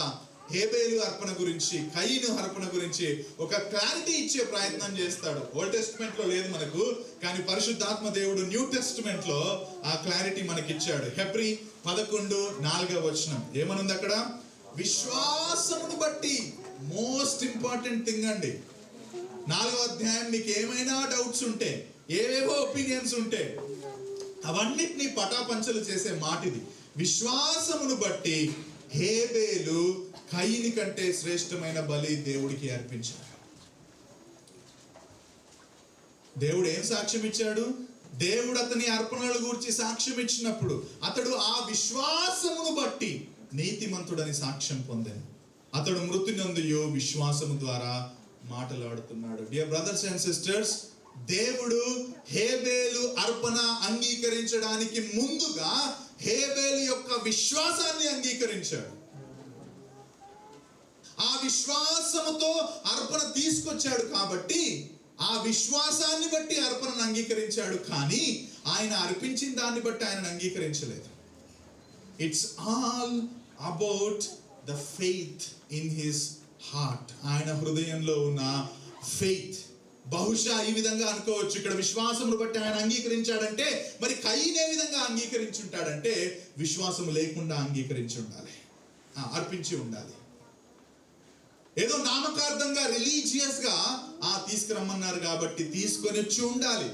హేబేలు అర్పణ గురించి, కయీను అర్పణ గురించి ఒక క్లారిటీ ఇచ్చే ప్రయత్నం చేస్తాడు. ఓల్డ్ టెస్టిమెంట్ లో లేదు మనకు, కానీ పరిశుద్ధాత్మ దేవుడు న్యూ టెస్టిమెంట్ లో ఆ క్లారిటీ మనకిచ్చాడు. హెబ్రీ 11:4 ఏమనుంది అక్కడ? విశ్వాసమును బట్టి. మోస్ట్ ఇంపార్టెంట్ థింగ్ అండి. 4వ అధ్యాయం మీకు ఏమైనా డౌట్స్ ఉంటే, ఏవేవో ఒపీనియన్స్ ఉంటే అవన్నిటినీ పటాపంచలు చేసే మాట ఇది. విశ్వాసమును బట్టి హేబేలు కయీను కంటే శ్రేష్టమైన బలి దేవుడికి అర్పించాడు. దేవుడు ఏం సాక్ష్యం ఇచ్చాడు? దేవుడు అతని అర్పణల గురించి సాక్ష్యం ఇచ్చినప్పుడు అతడు ఆ విశ్వాసమును బట్టి నీతిమంతుడని సాక్ష్యం పొందాడు. అతడు మృతి నందు విశ్వాసము ద్వారా మాటలాడుతున్నాడు. డియర్ బ్రదర్స్ అండ్ సిస్టర్స్, దేవుడు హేబేలు అర్పణ అంగీకరించడానికి ముందుగా హేబేలు యొక్క విశ్వాసాన్ని అంగీకరించాడు. ఆ విశ్వాసముతో అర్పణ తీసుకొచ్చాడు కాబట్టి ఆ విశ్వాసాన్ని బట్టి అర్పణను అంగీకరించాడు. కానీ ఆయన అర్పించిన దాన్ని బట్టి ఆయన అంగీకరించలేదు. It's all about the faith in his heart. ఆయన హృదయంలో ఉన్న ఫెయిత్. బహుశా ఈ విధంగా అనుకోవచ్చు, ఇక్కడ విశ్వాసమును బట్టి ఆయన అంగీకరించాడంటే మరి కయీను ఏ విధంగా అంగీకరించుంటాడంటే విశ్వాసం లేకుండా అంగీకరించి ఉండాలి, అర్పించి ఉండాలి. ఏదో నామకార్థంగా రిలీజియస్ గా తీసుకురమ్మన్నారు కాబట్టి తీసుకొని వచ్చి ఉండాలి.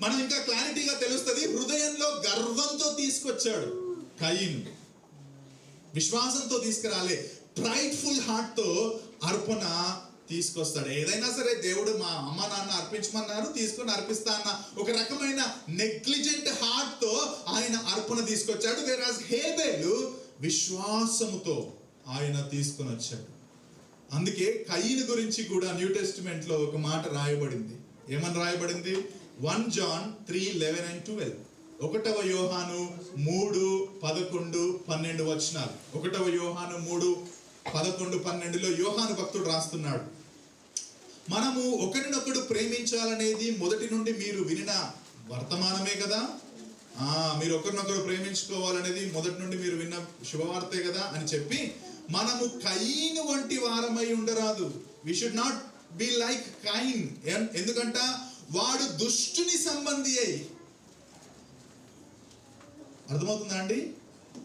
మనం ఇంకా క్లారిటీగా తెలుస్తుంది, హృదయంలో గర్వంతో తీసుకొచ్చాడు కయీను, విశ్వాసంతో తీసుకురాలే. ప్రైడ్ఫుల్ హార్ట్ తో అర్పణ తీసుకొస్తాడు. ఏదైనా సరే దేవుడు మా అమ్మ నాన్న అర్పించమన్నారు, తీసుకొని అర్పిస్తా అన్న ఒక రకమైన నెగ్లిజెంట్ హార్ట్ తో ఆయన అర్పణ తీసుకొచ్చాడు. వేరాజ్ హేబేలు విశ్వాసముతో ఆయన తీసుకొని వచ్చాడు. అందుకే కయీను గురించి కూడా న్యూ టెస్టిమెంట్ లో ఒక మాట రాయబడింది. ఏమని రాయబడింది? 1 John 3:11 and 12. 1వ యోహాను 3:11-12 వచనాలు. 1వ యోహాను 3:11-12లో యోహాను భక్తుడు రాస్తున్నాడు, మనము ఒకరినొకడు ప్రేమించాలనేది మొదటి నుండి మీరు వినిన వర్తమానమే కదా. మీరు ఒకరినొకరు ప్రేమించుకోవాలనేది మొదటి నుండి మీరు విన్న శుభవార్తే కదా అని చెప్పి, మనము కయీను వంటి వారమై ఉండరాదు. We should not be like Cain. ఎందుకంట వాడు దుష్టుని సంబంధి అయి, అర్థమవుతుందా అండి?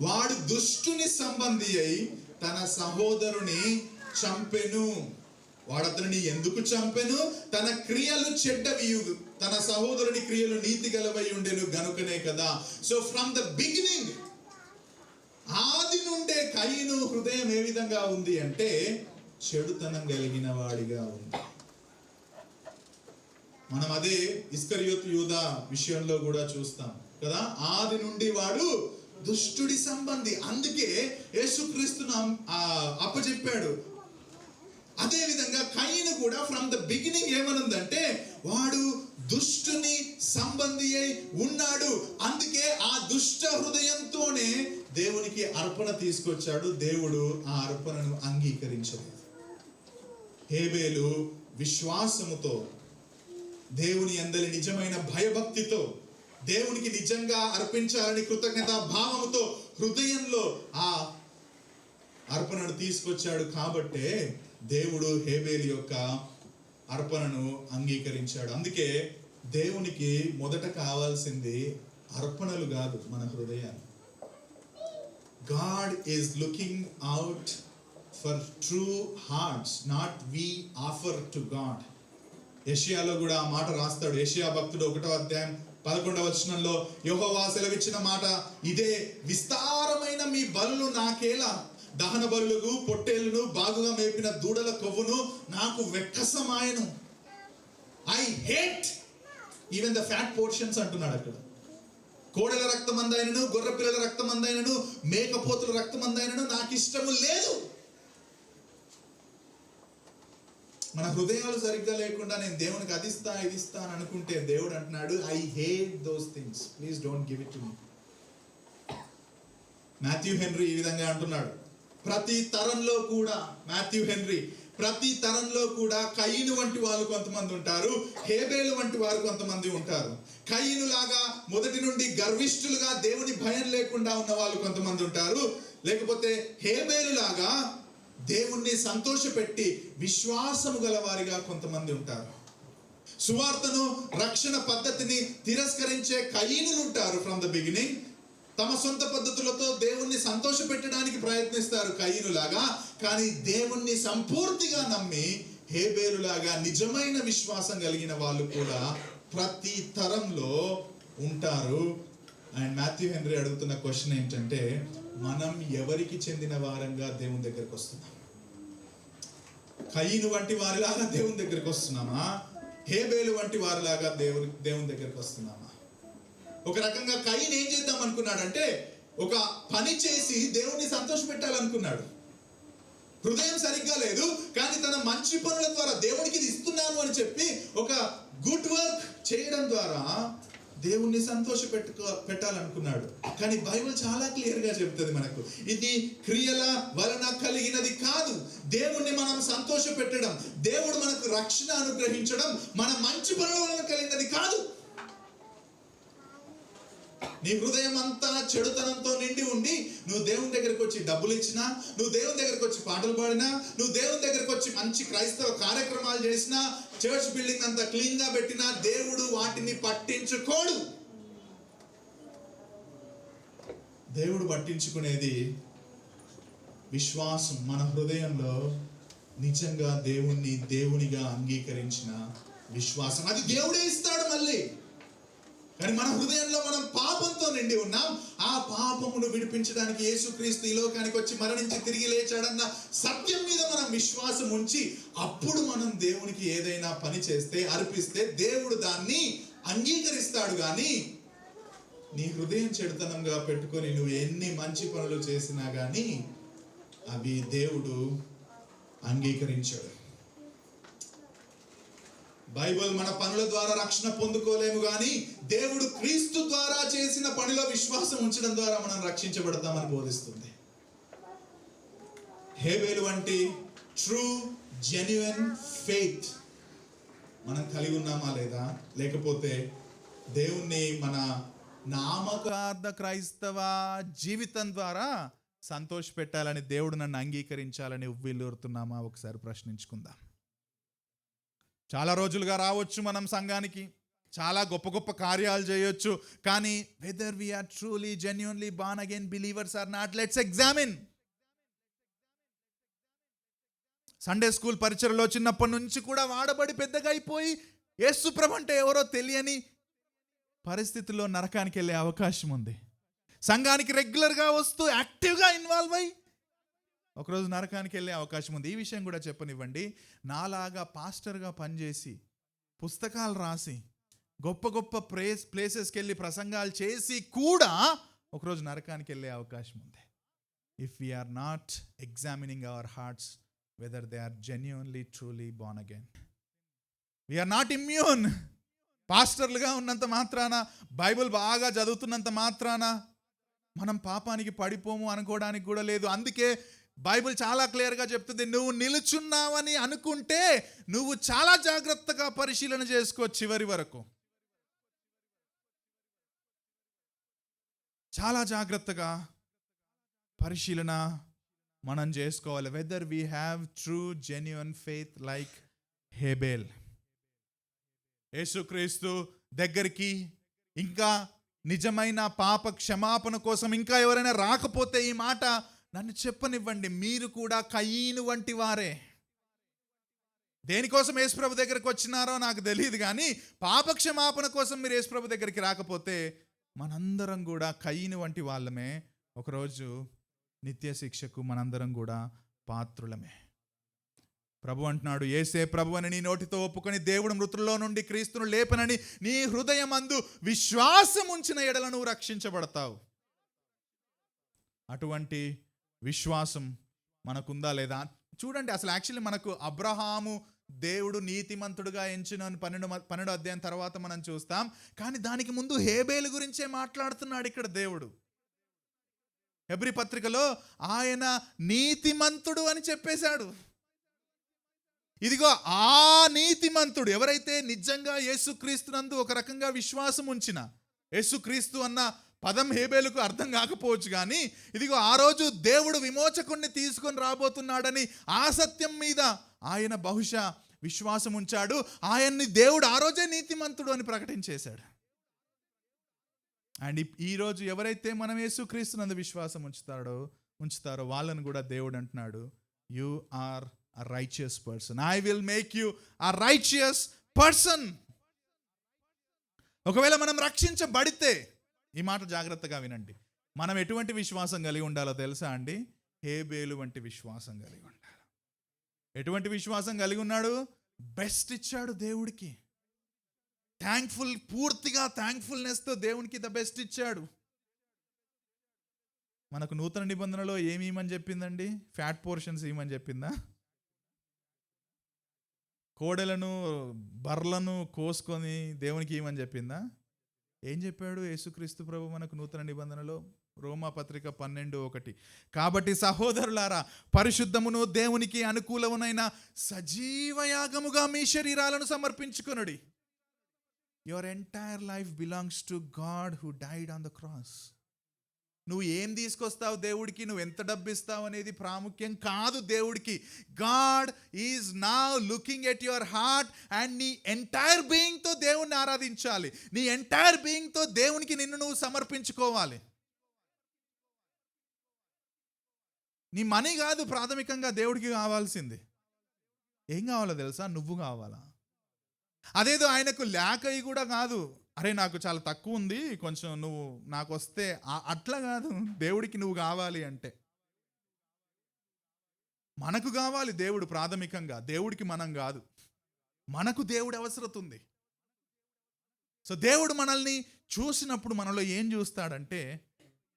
వాడు దుష్టుని సంబంధి అయి తన సహోదరుని చంపెను. వాడు అతనిని ఎందుకు చంపెను? తన క్రియలు చెడ్డవి, తన సహోదరుని క్రియలు నీతి గలవై ఉండెను గనుకనే కదా. సో ఫ్రమ్ ద బిగినింగ్, ఆది నుండే కయీను హృదయం ఏ విధంగా ఉంది అంటే చెడుతనం కలిగిన వాడిగా ఉంది. మనం అదే ఇస్కరియోతు యూదా విషయంలో కూడా చూస్తాం కదా. ఆది నుండి వాడు దుష్టుడి సంబంధి, అందుకే యేసుక్రీస్తును అప్పచెప్పాడు. అదే విధంగా కయీను కూడా ఫ్రమ్ ద బిగినింగ్ ఏమనుందంటే వాడు దుష్టుని సంబంధి అయి ఉన్నాడు. అందుకే ఆ దుష్ట హృదయంతోనే దేవునికి అర్పణ తీసుకొచ్చాడు. దేవుడు ఆ అర్పణను అంగీకరించలేదు. హేబేలు విశ్వాసముతో, దేవుని యందలి నిజమైన భయభక్తితో, దేవునికి నిజంగా అర్పించాలని కృతజ్ఞతా భావముతో హృదయంలో ఆ అర్పణను తీసుకొచ్చాడు. కాబట్టే దేవుడు హేబేలు యొక్క అర్పణను అంగీకరించాడు. అందుకే దేవునికి మొదట కావాల్సింది అర్పణలు కాదు, మన హృదయాలు. God is looking out for true hearts, not we offer to God. యెషయాలో కూడా ఆ మాట రాస్తాడు. యెషయా భక్తుడు 1వ అధ్యాయం 11వ వచనంలో యెహోవా సెలవిచ్చిన మాట ఇదే, విస్తారమైన మీ బలులు నాకేలా, దహన బలులకు పొట్టేళ్లను బాగుగా మేపిన దూడల కొవ్వును నాకు వెక్కసమాయను. I hate even the fat portions అంటున్నాడు అక్కడ. కోడెల రక్తమందైనను, గొర్రె పిల్లల రక్తమందైనను, మేకపోతుల రక్తమందైనను నాకు ఇష్టము లేదు. మన హృదయాలు సరిగ్గా లేకుండా నేను దేవునికి అది ఇస్తా ఇది ఇస్తా అని అనుకుంటే దేవుడు అంటున్నాడు, I hate those things, please don't give it to me. Matthew henry ఈ విధంగా అంటున్నాడు, ప్రతి తరంలో కూడా కయీను వంటి వాళ్ళు కొంతమంది ఉంటారు, హేబేలు వంటి వారు కొంతమంది ఉంటారు. కయీను లాగా మొదటి నుండి గర్విష్ఠులుగా దేవుని భయం లేకుండా ఉన్న వాళ్ళు కొంతమంది ఉంటారు, లేకపోతే హేబేలు లాగా దేవుణ్ణి సంతోషపెట్టి విశ్వాసము గల వారిగా కొంతమంది ఉంటారు. సువార్తను, రక్షణ పద్ధతిని తిరస్కరించే కయీనులు ఉంటారు ఫ్రమ్ ద బిగినింగ్. తమ సొంత పద్ధతులతో దేవుణ్ణి సంతోష పెట్టడానికి ప్రయత్నిస్తారు కయీనులాగా. కానీ దేవుణ్ణి సంపూర్తిగా నమ్మి హేబేలులాగా నిజమైన విశ్వాసం కలిగిన వాళ్ళు కూడా ప్రతి తరంలో ఉంటారు. అండ్ మాథ్యూ హెన్రీ అడుగుతున్న క్వశ్చన్ ఏంటంటే, మనం ఎవరికి చెందిన వారంగా దేవుని దగ్గరికి వస్తున్నాం? కయీను వంటి వారిలాగా దేవుని దగ్గరికి వస్తున్నామా? హేబేలు వంటి వారిలాగా దేవుని దగ్గరికి వస్తున్నామా? ఒక రకంగా కయీను ఏం చేద్దాం అనుకున్నాడంటే, ఒక పని చేసి దేవుణ్ణి సంతోష పెట్టాలనుకున్నాడు. హృదయం సరిగ్గా లేదు, కానీ తన మంచి పనుల ద్వారా దేవునికి ఇది ఇస్తున్నాను అని చెప్పి ఒక గుడ్ వర్క్ చేయడం ద్వారా దేవుణ్ణి సంతోష పెట్టాలనుకున్నాడు. కానీ బైబిల్ చాలా క్లియర్ గా చెప్తుంది మనకు, ఇది క్రియల వలన కలిగినది కాదు. దేవుణ్ణి మనం సంతోష పెట్టడం, దేవుడు మనకు రక్షణ అనుగ్రహించడం మన మంచి పనుల వలన కలిగినది కాదు. నీ హృదయం అంతా చెడుతనంతో నిండి ఉండి నువ్వు దేవుని దగ్గరికి వచ్చి డబ్బులు ఇచ్చినా, నువ్వు దేవుని దగ్గరికి వచ్చి పాటలు పాడినా, నువ్వు దేవుని దగ్గరికి వచ్చి మంచి క్రైస్తవ కార్యక్రమాలు చేసినా, చర్చ్ బిల్డింగ్ అంతా క్లీన్ గా పెట్టినా, దేవుడు వాటిని పట్టించుకోడు. దేవుడు పట్టించుకునేది విశ్వాసం, మన హృదయంలో నిజంగా దేవుణ్ణి దేవునిగా అంగీకరించిన విశ్వాసం. అది దేవుడే ఇస్తాడు మళ్ళీ. కానీ మన హృదయంలో మనం పాపంతో నిండి ఉన్నాం. ఆ పాపమును విడిపించడానికి యేసుక్రీస్తు ఈ లోకానికి వచ్చి మరణించి తిరిగి లేచాడన్న సత్యం మీద మనం విశ్వాసం ఉంచి, అప్పుడు మనం దేవునికి ఏదైనా పని చేస్తే, అర్పిస్తే దేవుడు దాన్ని అంగీకరిస్తాడు. కానీ నీ హృదయం చెడుతనంగా పెట్టుకొని నువ్వు ఎన్ని మంచి పనులు చేసినా కానీ అవి దేవుడు అంగీకరించాడు. బైబిల్ మన పనుల ద్వారా రక్షణ పొందుకోలేము, కానీ దేవుడు క్రీస్తు ద్వారా చేసిన పనిలో విశ్వాసం ఉంచడం ద్వారా మనం రక్షించబడతామని బోధిస్తుంది. హేబేలు వంటి ట్రూ జెన్యున్ ఫెయిత్ మనం కలిగి ఉన్నామా లేదా? లేకపోతే దేవుణ్ణి మన నామకార్థ క్రైస్తవ జీవితం ద్వారా సంతోష పెట్టాలని, దేవుడు నన్ను అంగీకరించాలని ఉవ్విళ్ళూరుతున్నామా? ఒకసారి ప్రశ్నించుకుందాం. చాలా రోజులుగా రావచ్చు మనం సంఘానికి, చాలా గొప్ప గొప్ప కార్యాలు చేయొచ్చు, కానీ weather we are truly genuinely born again believers or not, let's examine. Sunday school పరిచయలో చిన్నప్పటి నుంచి కూడా వాడబడి పెద్దగా అయిపోయి యేసు ప్రభు అంటే ఎవరో తెలియని పరిస్థితుల్లో నరకానికి వెళ్ళే అవకాశం ఉంది. సంఘానికి రెగ్యులర్గా వస్తూ యాక్టివ్గా ఇన్వాల్వ్ అయ్యి ఒకరోజు నరకానికి వెళ్ళే అవకాశం ఉంది. ఈ విషయం కూడా చెప్పనివ్వండి, నాలాగా పాస్టర్గా పనిచేసి పుస్తకాలు రాసి గొప్ప గొప్ప ప్లేసెస్కి వెళ్ళి ప్రసంగాలు చేసి కూడా ఒకరోజు నరకానికి వెళ్ళే అవకాశం ఉంది. If we are not examining our hearts whether they are genuinely truly born again. We are not immune. పాస్టర్లుగా ఉన్నంత మాత్రాన, బైబిల్ బాగా చదువుతున్నంత మాత్రాన మనం పాపానికి పడిపోము అనుకోవడానికి కూడా లేదు. అందుకే బైబిల్ చాలా క్లియర్గా చెప్తుంది, నువ్వు నిలుచున్నావని అనుకుంటే నువ్వు చాలా జాగ్రత్తగా పరిశీలన చేసుకో. చివరి వరకు చాలా జాగ్రత్తగా పరిశీలన మనం చేసుకోవాలి. Whether we have true genuine faith like Abel. యేసుక్రీస్తు దగ్గరికి ఇంకా నిజమైన పాప క్షమాపణ కోసం ఇంకా ఎవరైనా రాకపోతే ఈ మాట నన్ను చెప్పనివ్వండి, మీరు కూడా కయీను వంటి వారే. దేనికోసం యేసుప్రభు దగ్గరికి వచ్చినారో నాకు తెలియదు, కానీ పాప క్షమాపణ కోసం మీరు యేసుప్రభు దగ్గరికి రాకపోతే మనందరం కూడా కయీను వంటి వాళ్ళమే. ఒకరోజు నిత్య శిక్షకు మనందరం కూడా పాత్రులమే. ప్రభు అంటున్నాడు, యేసే ప్రభు అని నీ నోటితో ఒప్పుకొని దేవుడు మృతుల్లో నుండి క్రీస్తును లేపనని నీ హృదయమందు విశ్వాసం ఉంచిన ఎడల నువ్వు రక్షించబడతావు. అటువంటి విశ్వాసం మనకుందా లేదా? చూడండి, అసలు యాక్చువల్లీ మనకు అబ్రహాము దేవుడు నీతిమంతుడుగా ఎంచును అని 12 అధ్యాయం తర్వాత మనం చూస్తాం. కానీ దానికి ముందు హేబేలు గురించే మాట్లాడుతున్నాడు ఇక్కడ దేవుడు. హెబ్రీ పత్రికలో ఆయన నీతిమంతుడు అని చెప్పేశాడు. ఇదిగో ఆ నీతిమంతుడు ఎవరైతే నిజంగా యేసుక్రీస్తునందు ఒక రకంగా విశ్వాసం ఉంచిన, యేసుక్రీస్తు అన్న పదం హేబేలుకు అర్థం కాకపోవచ్చు, కానీ ఇదిగో ఆ రోజు దేవుడు విమోచకుణ్ణి తీసుకొని రాబోతున్నాడని ఆ సత్యం మీద ఆయన బహుశా విశ్వాసం ఉంచాడు. ఆయన్ని దేవుడు ఆ రోజే నీతిమంతుడు అని ప్రకటించేశాడు. అండ్ ఈరోజు ఎవరైతే మనం యేసుక్రీస్తునందు విశ్వాసం ఉంచుతారో వాళ్ళని కూడా దేవుడు అంటున్నాడు, you are a righteous person. I will make you a righteous person. ఒకవేళ మనం రక్షించబడితే, ఈ మాట జాగ్రత్తగా వినండి, మనం ఎటువంటి విశ్వాసం కలిగి ఉండాలో తెలుసా అండి? హేబేలు వంటి విశ్వాసం కలిగి ఉండాలి. ఎటువంటి విశ్వాసం కలిగి ఉన్నాడు? బెస్ట్ ఇచ్చాడు దేవుడికి. పూర్తిగా థ్యాంక్ఫుల్నెస్తో దేవునికి ద బెస్ట్ ఇచ్చాడు. మనకు నూతన నిబంధనలో ఏమి ఇవ్వమని చెప్పిందండి? ఫ్యాట్ పోర్షన్స్ ఇవ్వమని చెప్పిందా? కోడెలను బర్లను కోసుకొని దేవునికి ఇవ్వమని చెప్పిందా? ఏం చెప్పాడు యేసుక్రీస్తు ప్రభు మనకు నూతన నిబంధనలో? రోమా పత్రిక 12:1, కాబట్టి సహోదరులారా, పరిశుద్ధమును దేవునికి అనుకూలమునైన సజీవయాగముగా మీ శరీరాలను సమర్పించుకొనుడి. Your entire life belongs to God who died on the cross. నువ్వు ఏం తీసుకొస్తావు దేవుడికి, నువ్వు ఎంత డబ్బు ఇస్తావు అనేది ప్రాముఖ్యం కాదు దేవుడికి. God is now looking at your heart and నీ ఎంటైర్ బీయింగ్తో దేవుణ్ణి ఆరాధించాలి. నీ ఎంటైర్ బీయింగ్తో దేవునికి నిన్ను నువ్వు సమర్పించుకోవాలి. నీ మనీ కాదు ప్రాథమికంగా దేవుడికి కావాల్సింది. ఏం కావాలో తెలుసా? నువ్వు కావాలా. అదేదో ఆయనకు లేకయి కూడా కాదు, అరే నాకు చాలా తక్కువ ఉంది, కొంచెం నువ్వు నాకు వస్తే, అట్లా కాదు. దేవుడికి నువ్వు కావాలి అంటే మనకు కావాలి దేవుడు ప్రాథమికంగా, దేవుడికి మనం కాదు. మనకు దేవుడి అవసరం ఉంది. సో దేవుడు మనల్ని చూసినప్పుడు మనలో ఏం చూస్తాడంటే,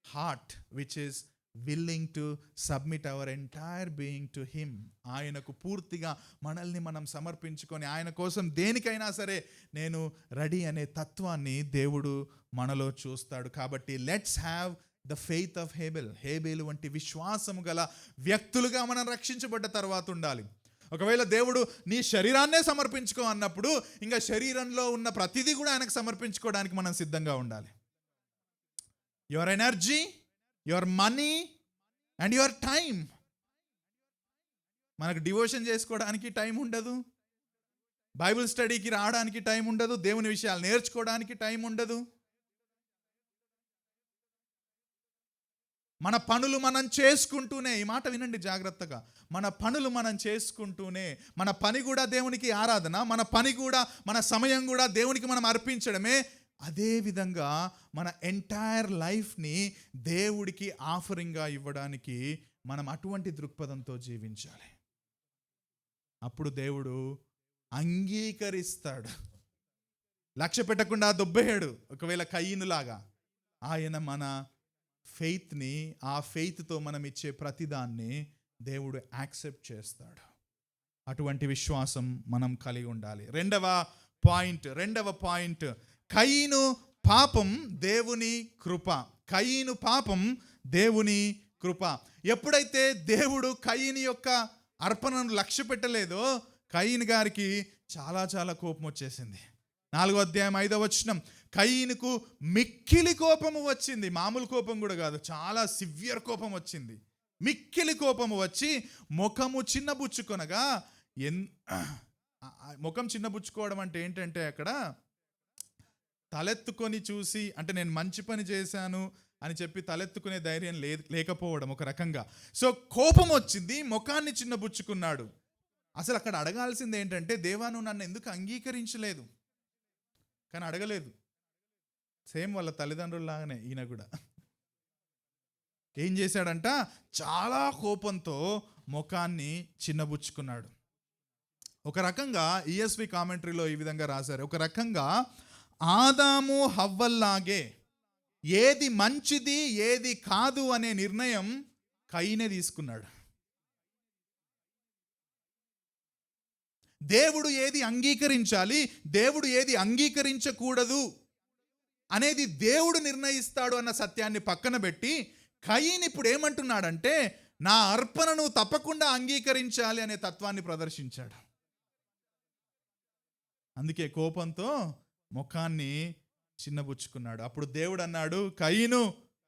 heart which is willing to submit our entire being to him. ఆయనకు పూర్తిగా మనల్ని మనం సమర్పించుకొని ఆయన కోసం దేనికైనా సరే నేను రెడీ అనే తత్వాన్ని దేవుడు మనలో చూస్తాడు. కాబట్టి let's have the faith of హేబేలు వంటి విశ్వాసము గల వ్యక్తులుగా మనం రక్షించబడ్డ తర్వాత ఉండాలి. ఒకవేళ దేవుడు నీ శరీరాన్నే సమర్పించుకో అన్నప్పుడు ఇంకా శరీరంలో ఉన్న ప్రతిదీ కూడా ఆయనకు సమర్పించుకోవడానికి మనం సిద్ధంగా ఉండాలి. Your energy, your money and your time. మనకు డివోషన్ చేసుకోవడానికి టైం ఉండదు, బైబిల్ స్టడీకి రావడానికి టైం ఉండదు, దేవుని విషయాలు నేర్చుకోవడానికి టైం ఉండదు. మన పనులు మనం చేసుకుంటూనే, ఈ మాట వినండి జాగ్రత్తగా, మన పనులు మనం చేసుకుంటూనే, మన పని కూడా దేవునికి ఆరాధన, మన పని కూడా, మన సమయం కూడా దేవునికి మనం అర్పించడమే. అదేవిధంగా మన ఎంటైర్ లైఫ్ని దేవుడికి ఆఫరింగ్గా ఇవ్వడానికి మనం అటువంటి దృక్పథంతో జీవించాలి. అప్పుడు దేవుడు అంగీకరిస్తాడు. లక్ష్య పెట్టకుండా దొబ్బేయాడు. ఒకవేళ కయీనులాగా ఆయన మన ఫెయిత్ని, ఆ ఫెయిత్తో మనం ఇచ్చే ప్రతిదాన్ని దేవుడు యాక్సెప్ట్ చేస్తాడు. అటువంటి విశ్వాసం మనం కలిగి ఉండాలి. రెండవ పాయింట్ కయీను పాపం, దేవుని కృప. కయీను పాపం, దేవుని కృప. ఎప్పుడైతే దేవుడు కయీను యొక్క అర్పణను లక్ష్య పెట్టలేదో కయీను గారికి చాలా చాలా కోపం వచ్చేసింది. 4వ అధ్యాయం 5వ వచనం, కయీనుకు మిక్కిలి కోపము వచ్చింది. మామూలు కోపం కూడా కాదు, చాలా సివియర్ కోపం వచ్చింది. మిక్కిలి కోపము వచ్చి ముఖము చిన్నబుచ్చుకొనగా, ముఖం చిన్నబుచ్చుకోవడం అంటే ఏంటంటే అక్కడ తలెత్తుకొని చూసి, అంటే నేను మంచి పని చేశాను అని చెప్పి తలెత్తుకునే ధైర్యం లేకపోవడం ఒక రకంగా. సో కోపం వచ్చింది, ముఖాన్ని చిన్నబుచ్చుకున్నాడు. అసలు అక్కడ అడగాల్సింది ఏంటంటే, దేవా నువ్వు నన్ను ఎందుకు అంగీకరించలేదు? కానీ అడగలేదు. సేమ్ వాళ్ళ తల్లిదండ్రుల్లాగానే ఈయన కూడా ఏం చేశాడంట, చాలా కోపంతో ముఖాన్ని చిన్నబుచ్చుకున్నాడు. ఒక రకంగా ఈఎస్వి కామెంటరీలో ఈ విధంగా రాశారు, ఒక రకంగా ఆదాము హవ్వల్లాగే ఏది మంచిది ఏది కాదు అనే నిర్ణయం కయీనే తీసుకున్నాడు. దేవుడు ఏది అంగీకరించాలి, దేవుడు ఏది అంగీకరించకూడదు అనేది దేవుడు నిర్ణయిస్తాడు అన్న సత్యాన్ని పక్కన పెట్టి కయీన్ ఇప్పుడు ఏమంటున్నాడంటే, నా అర్పణను తప్పకుండా అంగీకరించాలి అనే తత్వాన్ని ప్రదర్శించాడు. అందుకే కోపంతో ముఖాన్ని చిన్నబుచ్చుకున్నాడు. అప్పుడు దేవుడు అన్నాడు, కయీను,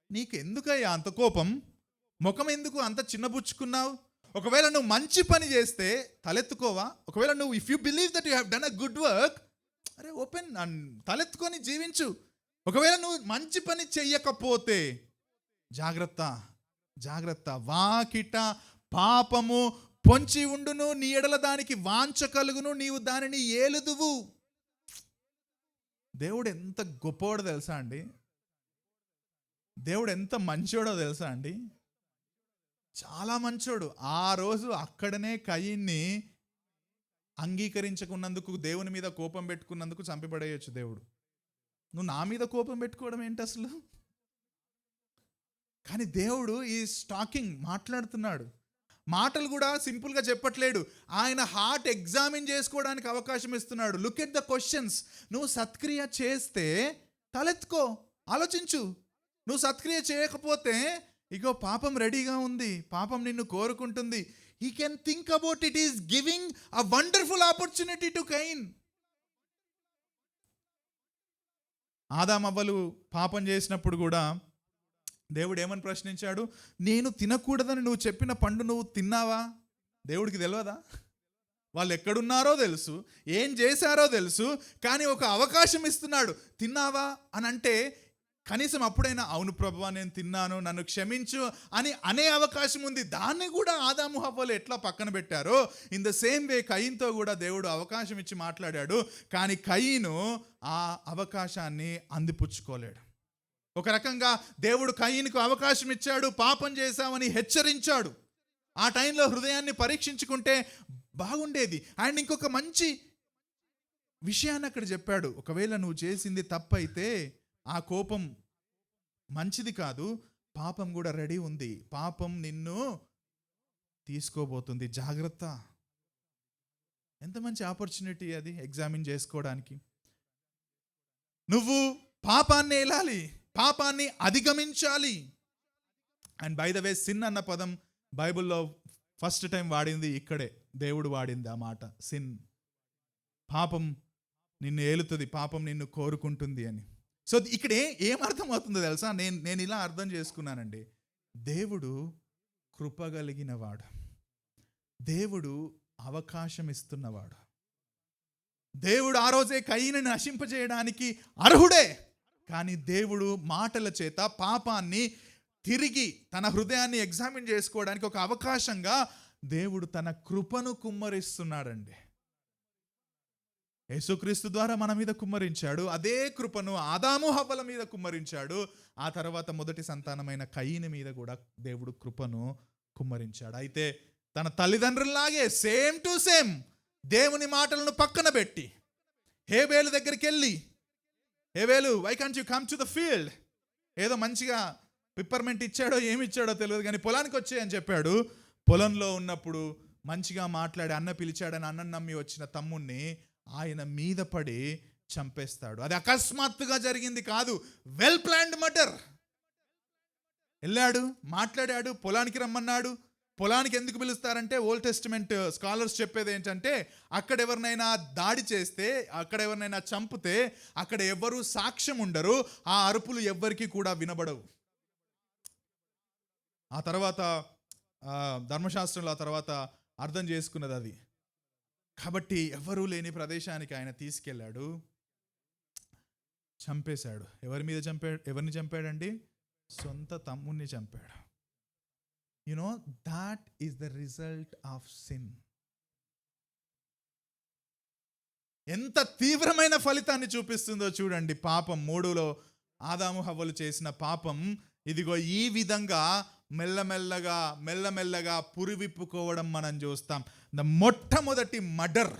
నీకు ఎందుకయ్యా అంత కోపం? ముఖం ఎందుకు అంత చిన్నబుచ్చుకున్నావు? ఒకవేళ నువ్వు మంచి పని చేస్తే తలెత్తుకోవా? ఒకవేళ నువ్వు if you believe that you have done a good work, అరే ఓపెన్ తలెత్తుకొని జీవించు. ఒకవేళ నువ్వు మంచి పని చెయ్యకపోతే జాగ్రత్త, జాగ్రత్త, వాకిట పాపము పొంచి ఉండును, నీ ఎడల దానికి వాంఛ కలుగును, నీవు దానిని ఏలుదువు. దేవుడు ఎంత గొప్పవాడో తెలుసా అండి? దేవుడు ఎంత మంచోడో తెలుసా అండి? చాలా మంచోడు. ఆ రోజు అక్కడనే కయీన్ని అంగీకరించుకున్నందుకు, దేవుని మీద కోపం పెట్టుకున్నందుకు చంపబడేయచ్చు దేవుడు. నువ్వు నా మీద కోపం పెట్టుకోవడం ఏంటి అసలు? కానీ దేవుడు ఈ టాకింగ్ మాట్లాడుతున్నాడు. మాటలు కూడా సింపుల్గా చెప్పట్లేడు, ఆయన హార్ట్ ఎగ్జామిన్ చేసుకోవడానికి అవకాశం ఇస్తున్నాడు. Look at the questions. నువ్వు సత్క్రియ చేస్తే తలెత్తుకో, ఆలోచించు. నువ్వు సత్క్రియ చేయకపోతే ఇగో పాపం రెడీగా ఉంది, పాపం నిన్ను కోరుకుంటుంది. He can think about it. Is giving a wonderful opportunity to Cain. ఆదాము అవ్వలు పాపం చేసినప్పుడు కూడా దేవుడు ఏమని ప్రశ్నించాడు? నేను తినకూడదని నువ్వు చెప్పిన పండు నువ్వు తిన్నావా? దేవుడికి తెలియదా? వాళ్ళు ఎక్కడున్నారో తెలుసు, ఏం చేశారో తెలుసు, కానీ ఒక అవకాశం ఇస్తున్నాడు. తిన్నావా అని అంటే కనీసం అప్పుడైనా అవును ప్రభువా నేను తిన్నాను, నన్ను క్షమించు అని అనే అవకాశం ఉంది. దాన్ని కూడా ఆదాము హవ్వలు ఎట్లా పక్కన పెట్టారో, ఇన్ ద సేమ్ వే కయీన్తో కూడా దేవుడు అవకాశం ఇచ్చి మాట్లాడాడు. కానీ కయీను ఆ అవకాశాన్ని అందిపుచ్చుకోలేడు. ఒక రకంగా దేవుడు కయీనుకు అవకాశం ఇచ్చాడు, పాపం చేశామని హెచ్చరించాడు. ఆ టైంలో హృదయాన్ని పరీక్షించుకుంటే బాగుండేది. అండ్ ఇంకొక మంచి విషయాన్ని అక్కడ చెప్పాడు. ఒకవేళ నువ్వు చేసింది తప్పైతే ఆ కోపం మంచిది కాదు, పాపం కూడా రెడీ ఉంది, పాపం నిన్ను తీసుకోబోతుంది, జాగ్రత్త. ఎంత మంచి ఆపర్చునిటీ అది ఎగ్జామిన్ చేసుకోవడానికి. నువ్వు పాపాన్ని ఏలాలి, పాపాన్ని అధిగమించాలి. And by the way, sin అన్న పదం బైబిల్లో ఫస్ట్ టైం వాడింది ఇక్కడే. దేవుడు వాడింది ఆ మాట, సిన్. పాపం నిన్ను ఏలుతుంది, పాపం నిన్ను కోరుకుంటుంది అని. సో ఇక్కడ ఏం అర్థమవుతుందో తెలుసా? నేను ఇలా అర్థం చేసుకున్నానండి. దేవుడు కృపగలిగినవాడు, దేవుడు అవకాశం ఇస్తున్నవాడు. దేవుడు ఆ రోజే కయీనుని నశింపజేయడానికి అర్హుడే. కానీ దేవుడు మాటల చేత పాపాన్ని తిరిగి తన హృదయాన్ని ఎగ్జామిన్ చేసుకోవడానికి ఒక అవకాశంగా దేవుడు తన కృపను కుమ్మరిస్తున్నాడండి. యేసుక్రీస్తు ద్వారా మన మీద కుమ్మరించాడు. అదే కృపను ఆదాము హవ్వల మీద కుమ్మరించాడు. ఆ తర్వాత మొదటి సంతానమైన కయీను మీద కూడా దేవుడు కృపను కుమ్మరించాడు. అయితే తన తల్లిదండ్రుల్లాగే సేమ్ టు సేమ్ దేవుని మాటలను పక్కన పెట్టి హేబేలు దగ్గరికి వెళ్ళి, హేబేలు, why can't you come to the field? ఏదో మంచిగా పిప్పర్మెంట్ ఇచ్చాడో ఏమి ఇచ్చాడో తెలియదు, కానీ పొలానికి వచ్చాయని చెప్పాడు. పొలంలో ఉన్నప్పుడు మంచిగా మాట్లాడి అన్న పిలిచాడని అన్నం నమ్మి వచ్చిన తమ్ముణ్ణి ఆయన మీద పడి చంపేస్తాడు. అది అకస్మాత్తుగా జరిగింది కాదు, వెల్ ప్లాన్డ్ మర్డర్. వెళ్ళాడు, మాట్లాడాడు, పొలానికి రమ్మన్నాడు. పొలానికి ఎందుకు పిలుస్తారంటే, ఓల్డ్ టెస్టిమెంట్ స్కాలర్స్ చెప్పేది ఏంటంటే, అక్కడ ఎవరినైనా దాడి చేస్తే, అక్కడ ఎవరినైనా చంపితే అక్కడ ఎవ్వరూ సాక్ష్యం ఉండరు, ఆ అరుపులు ఎవ్వరికి కూడా వినబడవు. ఆ తర్వాత ధర్మశాస్త్రంలో ఆ తర్వాత అర్థం చేసుకున్నది అది. కాబట్టి ఎవరూ లేని ప్రదేశానికి ఆయన తీసుకెళ్ళాడు, చంపేశాడు. ఎవరిని చంపాడండి? సొంత తమ్ముణ్ణి చంపాడు. You know, that is the result of sin. ఎంత తీవ్రమైన ఫలితాన్ని చూపిస్తుందో చూడండి పాపం. 3లో ఆదాము హవ్వలు చేసిన పాపం ఇదిగో ఈ విధంగా మెల్లమెల్లగా పురివిప్పుకోవడం మనం చూస్తాం. మొట్టమొదటి మర్డర్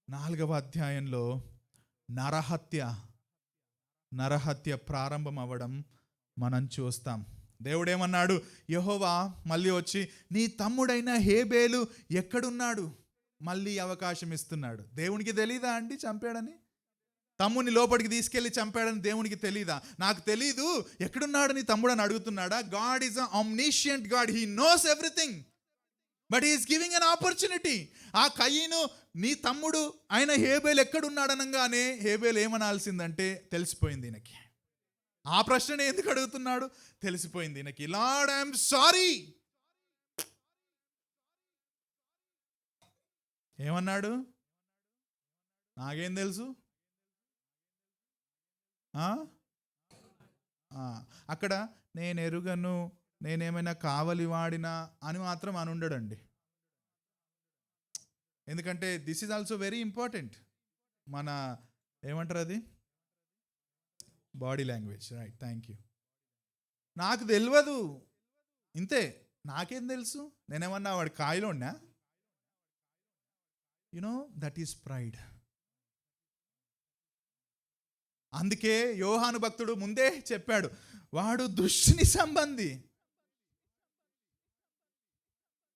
4వ అధ్యాయంలో నరహత్య ప్రారంభం అవ్వడం మనం చూస్తాం. దేవుడేమన్నాడు? యెహోవా మళ్ళీ వచ్చి, నీ తమ్ముడైన హేబేలు ఎక్కడున్నాడు? మళ్ళీ అవకాశం ఇస్తున్నాడు. దేవునికి తెలీదా అండి చంపాడని? తమ్ముని లోపలికి తీసుకెళ్లి చంపాడని దేవునికి తెలీదా? నాకు తెలీదు, ఎక్కడున్నాడు నీ తమ్ముడు అని అడుగుతున్నాడా? God is a omniscient God, he knows everything, but he is giving an opportunity. ఆ కయీను నీ తమ్ముడు ఆయన హేబేల్ ఎక్కడున్నాడనగానే హేబేల్ ఏమనాల్సిందంటే తెలిసిపోయింది ఈయనకి. ఆ ప్రశ్ననే ఎందుకు అడుగుతున్నాడు? తెలిసిపోయింది ఈయనకి. Lord I'm sorry. ఏమన్నాడు? నాకేం తెలుసు. అక్కడ నేను ఎరుగను, నేనేమైనా కావలి వాడినా అని మాత్రం అని ఉండడండి. ఎందుకంటే this is also very important. మన ఏమంటారు అది, body language, right, thank you. నాకు తెలియదు, ఇంతే, నాకేం తెలుసు, నేనేమన్నా వాడి కాయలో ఉన్నా. You know that is pride. అందుకే యోహాను భక్తుడు ముందే చెప్పాడు, వాడు దుష్టుని సంబంధి.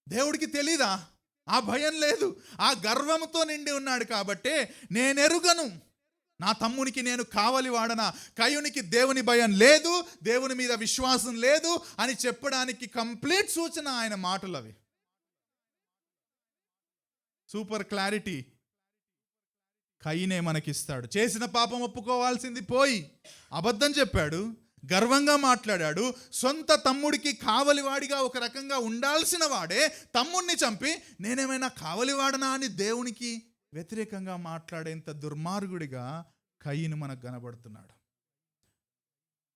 దేవుడికి తెలీదా? ఆ భయం లేదు, ఆ గర్వంతో నిండి ఉన్నాడు. కాబట్టే నేనెరుగను, నా తమ్మునికి నేను కావలి వాడనా, కయునికి దేవుని భయం లేదు, దేవుని మీద విశ్వాసం లేదు అని చెప్పడానికి కంప్లీట్ సూచన ఆయన మాటలు అవి. సూపర్ క్లారిటీ కయీనే మనకిస్తాడు. చేసిన పాపం ఒప్పుకోవాల్సింది పోయి అబద్ధం చెప్పాడు, గర్వంగా మాట్లాడాడు, సొంత తమ్ముడికి కావలివాడిగా ఒక రకంగా ఉండాల్సిన వాడే తమ్ముడిని చంపి నేనేమైనా కావలివాడనా అని దేవునికి వ్యతిరేకంగా మాట్లాడేంత దుర్మార్గుడిగా కయీను మనకు కనబడుతున్నాడు.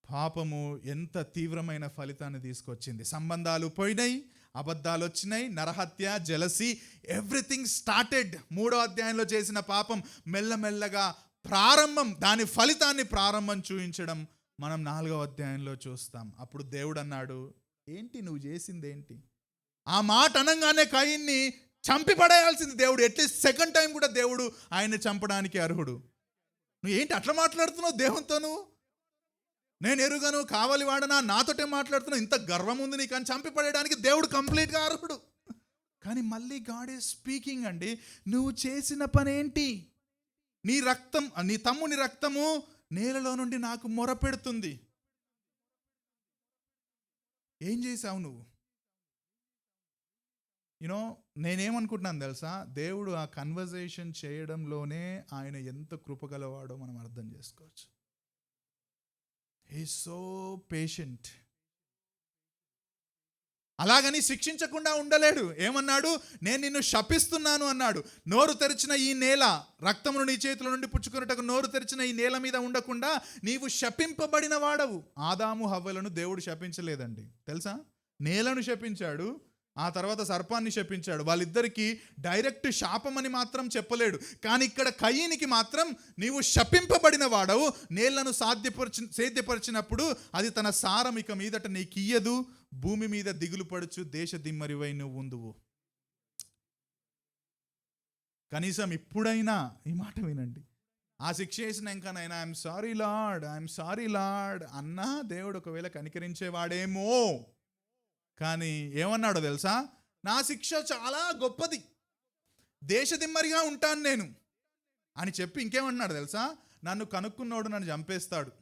పాపము ఎంత తీవ్రమైన ఫలితాన్ని తీసుకొచ్చింది. సంబంధాలు పోయినాయి, అబద్ధాలు వచ్చినాయి, నరహత్య, జెలసీ, ఎవ్రీథింగ్ స్టార్టెడ్. 3వ అధ్యాయంలో చేసిన పాపం మెల్లమెల్లగా ప్రారంభం, దాని ఫలితాన్ని ప్రారంభం చూపించడం మనం 4వ అధ్యాయంలో చూస్తాం. అప్పుడు దేవుడు అన్నాడు, ఏంటి నువ్వు చేసింది ఏంటి? ఆ మాట అనగానే కయీన్ని చంపి పడేయాల్సింది దేవుడు. అట్లీస్ట్ సెకండ్ టైం కూడా దేవుడు ఆయన్ని చంపడానికి అర్హుడు. నువ్వు ఏంటి అట్లా మాట్లాడుతున్నావు దేవునితో? నువ్వు నేను ఎరుగను, కావలి వాడనా, నాతోటే మాట్లాడుతున్నావు, ఇంత గర్వం ఉంది నీకు అని చంపి పడేయడానికి దేవుడు కంప్లీట్గా అర్హుడు. కానీ మళ్ళీ గాడ్ ఈజ్ స్పీకింగ్ అండి. నువ్వు చేసిన పనేంటి? నీ రక్తం, నీ తమ్ముని రక్తము నేలలో నుండి నాకు మొరపెడుతుంది. ఏం చేశావు నువ్వు? యూనో నేనేమనుకుంటున్నాను తెలుసా, దేవుడు ఆ కన్వర్జేషన్ చేయడంలోనే ఆయన ఎంత కృపగలవాడో మనం అర్థం చేసుకోవచ్చు. He is so patient. అలాగని శిక్షించకుండా ఉండలేడు. ఏమన్నాడు? నేను నిన్ను శపిస్తున్నాను అన్నాడు. నోరు తెరిచిన ఈ నేల, రక్తమును నీ చేతుల నుండి పుచ్చుకున్నట్టుకు నోరు తెరిచిన ఈ నేల మీద ఉండకుండా నీవు శపింపబడిన వాడవు. ఆదాము హవ్వలను దేవుడు శపించలేదండి, తెలుసా? నేలను శపించాడు, ఆ తర్వాత సర్పాన్ని శపించాడు. వాళ్ళిద్దరికీ డైరెక్ట్ శాపమని మాత్రం చెప్పలేడు. కానీ ఇక్కడ కయీనికి మాత్రం నీవు శపింపబడిన వాడవు, నేళ్లను సేద్యపరిచినప్పుడు అది తన సారం ఇక మీదట నీకియ్యదు, భూమి మీద దిగులు పడుచు దేశ దిమ్మరివై నువ్వు ఉందువు. కనీసం ఇప్పుడైనా ఈ మాట వినండి. ఆ శిక్ష వేసినాకనైనా I'm sorry lord, I'm sorry lord అన్నా దేవుడు ఒకవేళ కనికరించేవాడేమో. కానీ ఏమన్నాడో తెలుసా? నా శిక్ష చాలా గొప్పది, దేశదిమ్మరిగా ఉంటాను నేను అని చెప్పి ఇంకేమన్నాడు తెలుసా? నన్ను కనుక్కున్నోడు నన్ను చంపేస్తాడు.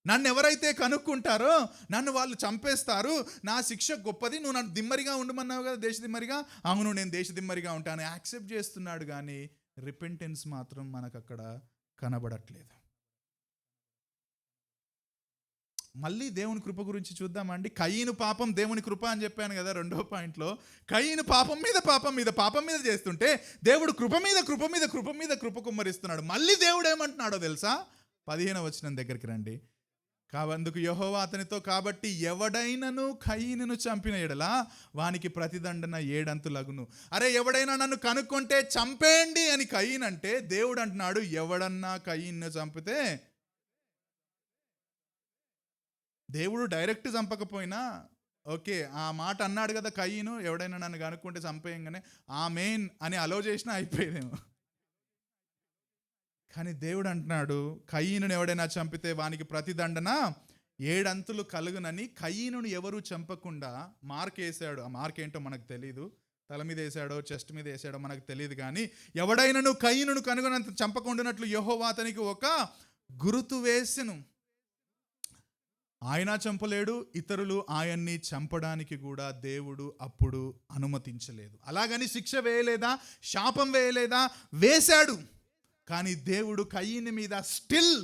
నన్ను ఎవరైతే కనుక్కుంటారో నన్ను వాళ్ళు చంపేస్తారు. నా శిక్ష గొప్పది, నువ్వు నన్ను దిమ్మరిగా ఉండమన్నావు కదా, దేశదిమ్మరిగా. అవును, నేను దేశదిమ్మరిగా ఉంటాను. యాక్సెప్ట్ చేస్తున్నాడు, కానీ రిపెంటెన్స్ మాత్రం మనకు అక్కడ కనబడట్లేదు. మళ్ళీ దేవుని కృప గురించి చూద్దామండి. కయీను పాపం, దేవుని కృప అని చెప్పాను కదా 2వ పాయింట్లో. కయీను పాపం మీద పాపం మీద పాపం మీద చేస్తుంటే దేవుడు కృప మీద కృప మీద కృప మీద కృప కుమ్మరిస్తున్నాడు. మళ్ళీ దేవుడు ఏమంటున్నాడో తెలుసా? 15వ వచనం దగ్గరికి రండి. అందుకు యెహోవా అతనితో, కాబట్టి ఎవడైనను కయీనును చంపిన ఎడల వానికి ప్రతిదండన 7 అంతులగును. అరే, ఎవడైనా నన్ను కనుక్కుంటే చంపేయండి అని కయీన్ అంటే, దేవుడు అంటున్నాడు ఎవడన్నా కయీన్ను చంపితే, దేవుడు డైరెక్ట్ చంపకపోయినా ఓకే, ఆ మాట అన్నాడు కదా కయీను, ఎవడైనా నన్ను కనుక్కుంటే చంపేయంగానే ఆమేన్ అని అలో చేసినా అయిపోయేదేమో. కానీ దేవుడు అంటున్నాడు కయీనుని ఎవడైనా చంపితే వానికి ప్రతిదండన 7 అంతులు కలుగునని. కయీనుని ఎవరు చంపకుండా మార్క్ వేసాడు. ఆ మార్క్ ఏంటో మనకు తెలీదు, తల మీద వేసాడో చెస్ట్ మీద వేసాడో మనకు తెలియదు, కానీ ఎవడైనను కయీనును కనుగొనంత చంపకుండానట్లు యెహోవా అతనికి ఒక గురుతు వేసెను. ఆయన చంపలేడు, ఇతరులు ఆయన్ని చంపడానికి కూడా దేవుడు అప్పుడు అనుమతించలేదు. అలాగని శిక్ష వేయలేదా, శాపం వేయలేదా? వేశాడు. కానీ దేవుడు కయీను మీద స్టిల్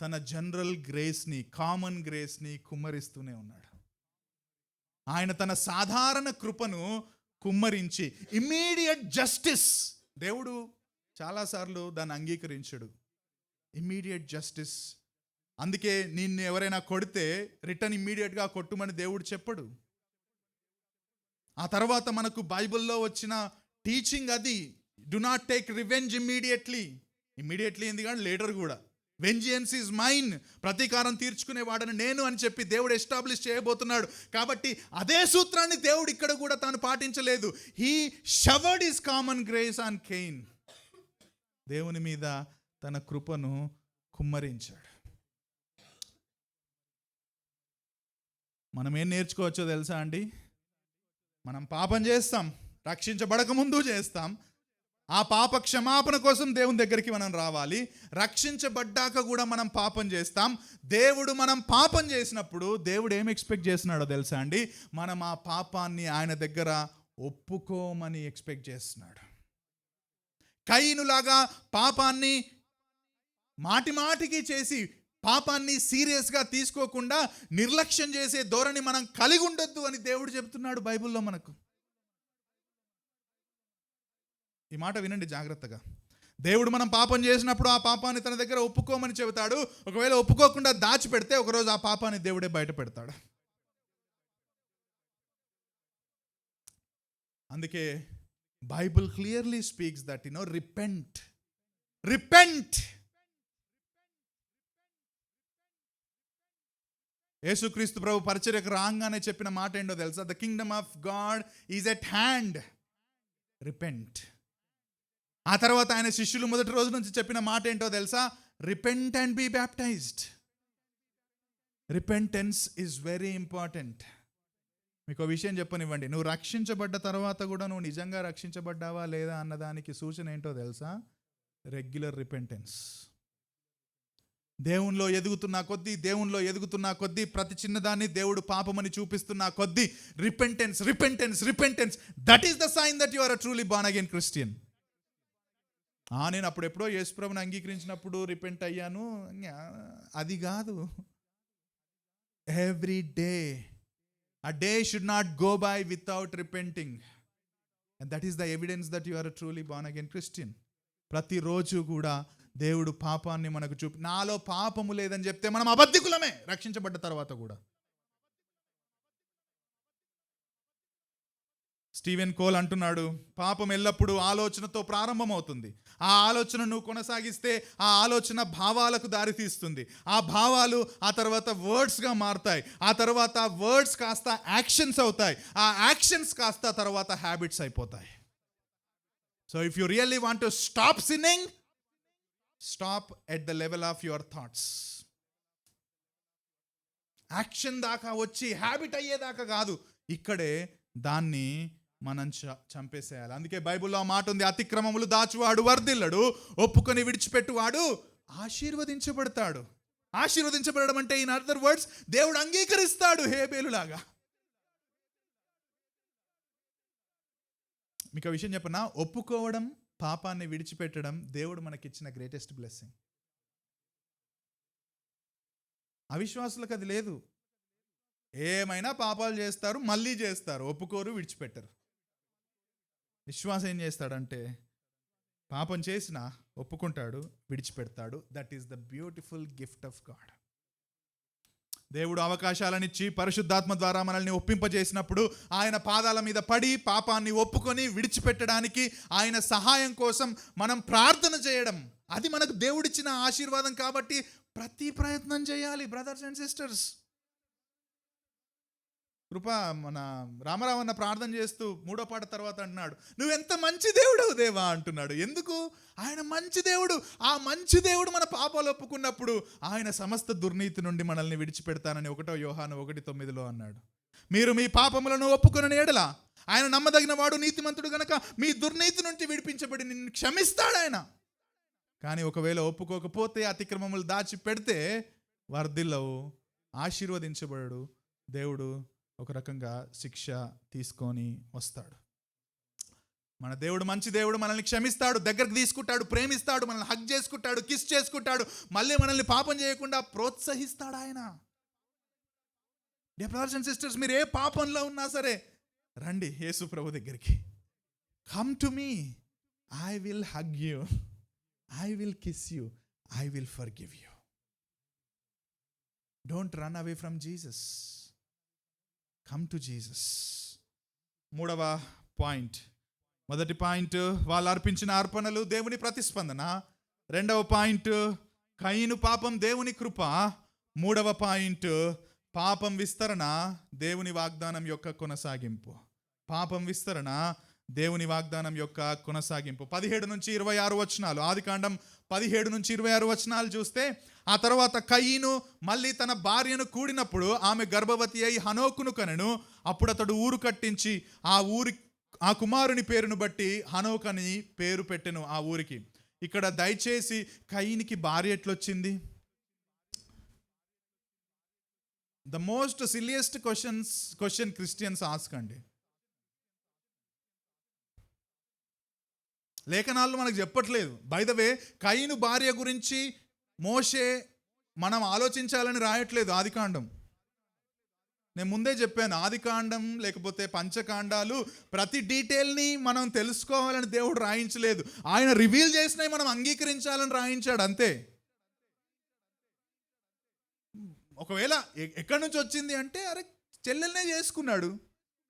తన జనరల్ గ్రేస్ని, కామన్ గ్రేస్ని కుమ్మరిస్తూనే ఉన్నాడు. ఆయన తన సాధారణ కృపను కుమ్మరించి ఇమ్మీడియట్ జస్టిస్, దేవుడు చాలాసార్లు దాన్ని అంగీకరించడు. Immediate justice. అందుకే నిన్ను ఎవరైనా కొడితే రిటర్న్ ఇమ్మీడియట్గా కొట్టుమని దేవుడు చెప్పడు. ఆ తర్వాత మనకు బైబిల్లో వచ్చిన టీచింగ్ అది, do not take revenge immediately ఎందుకంటే లేటర్ కూడా వెంజియన్స్ ఈజ్ మైన్, ప్రతీకారం తీర్చుకునేవాడని నేను అని చెప్పి దేవుడు ఎస్టాబ్లిష్ చేయబోతున్నాడు. కాబట్టి అదే సూత్రాన్ని దేవుడు ఇక్కడ కూడా తాను పాటించలేదు. He showered his common grace on Cain. దేవుని మీద తన కృపను కుమ్మరించాడు. మనం ఏం నేర్చుకోవచ్చో తెలుసా అండి? మనం పాపం చేస్తాం, రక్షించబడక ముందు చేస్తాం. ఆ పాప క్షమాపణ కోసం దేవుని దగ్గరికి మనం రావాలి. రక్షించబడ్డాక కూడా మనం పాపం చేస్తాం. దేవుడు మనం పాపం చేసినప్పుడు దేవుడు ఏం ఎక్స్పెక్ట్ చేస్తున్నాడో తెలుసా అండి? మనం ఆ పాపాన్ని ఆయన దగ్గర ఒప్పుకోమని ఎక్స్పెక్ట్ చేస్తున్నాడు. కయీనులాగా పాపాన్ని మాటిమాటికి చేసి పాపాన్ని సీరియస్గా తీసుకోకుండా నిర్లక్ష్యం చేసే ధోరణి మనం కలిగి ఉండొద్దు అని దేవుడు చెప్తున్నాడు బైబిల్లో మనకు. ఈ మాట వినండి జాగ్రత్తగా. దేవుడు మనం పాపం చేసినప్పుడు ఆ పాపాన్ని తన దగ్గర ఒప్పుకోమని చెబుతాడు. ఒకవేళ ఒప్పుకోకుండా దాచిపెడితే ఒకరోజు ఆ పాపాన్ని దేవుడే బయట పెడతాడు. అందుకే Bible clearly speaks that repent. యేసుక్రీస్తు ప్రభు పరిచర్యకు రాగానే చెప్పిన మాట ఏంటో తెలుసా? The Kingdom of God is at hand, repent. ఆ తర్వాత ఆయన శిష్యులు మొదటి రోజు నుంచి చెప్పిన మాట ఏంటో తెలుసా? Repent and be baptised. Repentance is very important. మీకు ఒక విషయం చెప్పనివ్వండి, నువ్వు రక్షించబడ్డ తర్వాత కూడా నువ్వు నిజంగా రక్షించబడ్డావా లేదా అన్నదానికి సూచన ఏంటో తెలుసా? Regular repentance. దేవునిలో ఎదుగుతున్నా కొద్దీ ప్రతి చిన్నదాన్ని దేవుడు పాపమని చూపిస్తున్నా కొద్దీ repentance, that is the sign that you are a truly born again Christian. నేను అప్పుడెప్పుడో యేసుప్రభుని అంగీకరించినప్పుడు రిపెంట్ అయ్యాను, అది కాదు. Every day, a day should not go by without repenting, and that is the evidence that you are a truly born again Christian. ప్రతిరోజు కూడా దేవుడు పాపాన్ని మనకు నాలో పాపము లేదని చెప్తే మనం అబద్ధికులమే రక్షించబడ్డ తర్వాత కూడా. స్టీవెన్ కోల్ అంటున్నాడు, పాపం ఎల్లప్పుడూ ఆలోచనతో ప్రారంభమవుతుంది. ఆ ఆలోచన నువ్వు కొనసాగిస్తే ఆ ఆలోచన భావాలకు దారితీస్తుంది. ఆ భావాలు ఆ తర్వాత వర్డ్స్గా మారుతాయి. ఆ తర్వాత వర్డ్స్ కాస్త యాక్షన్స్ అవుతాయి. ఆ యాక్షన్స్ కాస్త తర్వాత హ్యాబిట్స్ అయిపోతాయి. So if you really want to stop sinning, stop at the level of your thoughts. Action దాకా వచ్చి హ్యాబిట్ అయ్యేదాకా కాదు, ఇక్కడే దాన్ని మనం చంపేసేయాలి. అందుకే బైబిల్లో మాట ఉంది, అతిక్రమములు దాచువాడు వర్ధిల్లడు, ఒప్పుకొని విడిచిపెట్టువాడు ఆశీర్వదించబడతాడు. ఆశీర్వదించబడడం అంటే ఇన్ అదర్ వర్డ్స్ దేవుడు అంగీకరిస్తాడు హేబేలులాగా. మీకు విషయం చెప్పనా, ఒప్పుకోవడం, పాపాన్ని విడిచిపెట్టడం దేవుడు మనకిచ్చిన గ్రేటెస్ట్ బ్లెస్సింగ్. అవిశ్వాసులకు అది లేదు. ఏమైనా పాపాలు చేస్తారు, మళ్ళీ చేస్తారు, ఒప్పుకోరు, విడిచిపెట్టరు. విశ్వాసం ఏం చేస్తాడంటే పాపం చేసినా ఒప్పుకుంటాడు, విడిచిపెడతాడు. That is the beautiful gift of God. దేవుడు అవకాశాలనిచ్చి పరిశుద్ధాత్మ ద్వారా మనల్ని ఒప్పింపజేసినప్పుడు ఆయన పాదాల మీద పడి పాపాన్ని ఒప్పుకొని విడిచిపెట్టడానికి ఆయన సహాయం కోసం మనం ప్రార్థన చేయడం, అది మనకు దేవుడిచ్చిన ఆశీర్వాదం. కాబట్టి ప్రతి ప్రయత్నం చేయాలి బ్రదర్స్ అండ్ సిస్టర్స్. కృప మన రామారావు అన్న ప్రార్థన చేస్తూ 3వ పాట తర్వాత అంటున్నాడు, నువ్వెంత మంచి దేవుడవు దేవా అంటున్నాడు. ఎందుకు? ఆయన మంచి దేవుడు. ఆ మంచి దేవుడు మన పాపాలు ఒప్పుకున్నప్పుడు ఆయన సమస్త దుర్నీతి నుండి మనల్ని విడిచిపెడతానని 1 యోహాను 1:9 అన్నాడు. మీరు మీ పాపములను ఒప్పుకొనని ఎడల ఆయన నమ్మదగిన వాడు, నీతిమంతుడు గనక మీ దుర్నీతి నుండి విడిపించబడి నిన్ను క్షమిస్తాడు ఆయన. కానీ ఒకవేళ ఒప్పుకోకపోతే, అతిక్రమములు దాచి పెడితే వర్ధిల్లవు, ఆశీర్వదించబడు, దేవుడు ఒక రకంగా శిక్ష తీసుకొని వస్తాడు. మన దేవుడు మంచి దేవుడు, మనల్ని క్షమిస్తాడు, దగ్గరకు తీసుకుంటాడు, ప్రేమిస్తాడు, మనల్ని హగ్ చేసుకుంటాడు, కిస్ చేసుకుంటాడు, మళ్ళీ మనల్ని పాపం చేయకుండా ప్రోత్సహిస్తాడు ఆయన. డియర్ బ్రదర్స్ అండ్ సిస్టర్స్, మీరు ఏ పాపంలో ఉన్నా సరే రండి యేసు ప్రభు దగ్గరికి. Come to me, I will hug you, I will kiss you, I will forgive you. Don't run away from Jesus, come to Jesus. మూడవ పాయింట్, మొదటి పాయింట్ వాళ్ళు అర్పించిన అర్పణలు దేవుని ప్రతిస్పందన. రెండవ పాయింట్ కయీను పాపం దేవుని కృప. మూడవ పాయింట్ పాపం విస్తరణ దేవుని వాగ్దానం యొక్క కొనసాగింపు. పాపం విస్తరణ దేవుని వాగ్దానం యొక్క కొనసాగింపు. 17 నుంచి 26 వచనాలు, ఆదికాండం 17 నుంచి 26 వచనాలు చూస్తే, ఆ తర్వాత కయీను మళ్ళీ తన భార్యను కూడినప్పుడు ఆమె గర్భవతి అయి హనోకును కనెను. అప్పుడు అతడు ఊరు కట్టించి ఆ కుమారుని పేరును బట్టి హనోక్ అని పేరు పెట్టెను ఆ ఊరికి. ఇక్కడ దయచేసి కయీనికి భార్య ఎట్లొచ్చింది? The most silliest question Christians ask అండి. లేఖనాల్లో మనకు చెప్పట్లేదు. బై ద వే, కయీను భార్య గురించి మోషే మనం ఆలోచించాలని రాయట్లేదు ఆదికాండం. నేను ముందే చెప్పాను, ఆదికాండం లేకపోతే పంచకాండాలు ప్రతి డీటెయిల్ని మనం తెలుసుకోవాలని దేవుడు రాయించలేదు. ఆయన రివీల్ చేసినవి మనం అంగీకరించాలని రాయించాడు అంతే. ఒకవేళ ఎక్కడి నుంచి వచ్చింది అంటే, అరే చెల్లెల్నే చేసుకున్నాడు,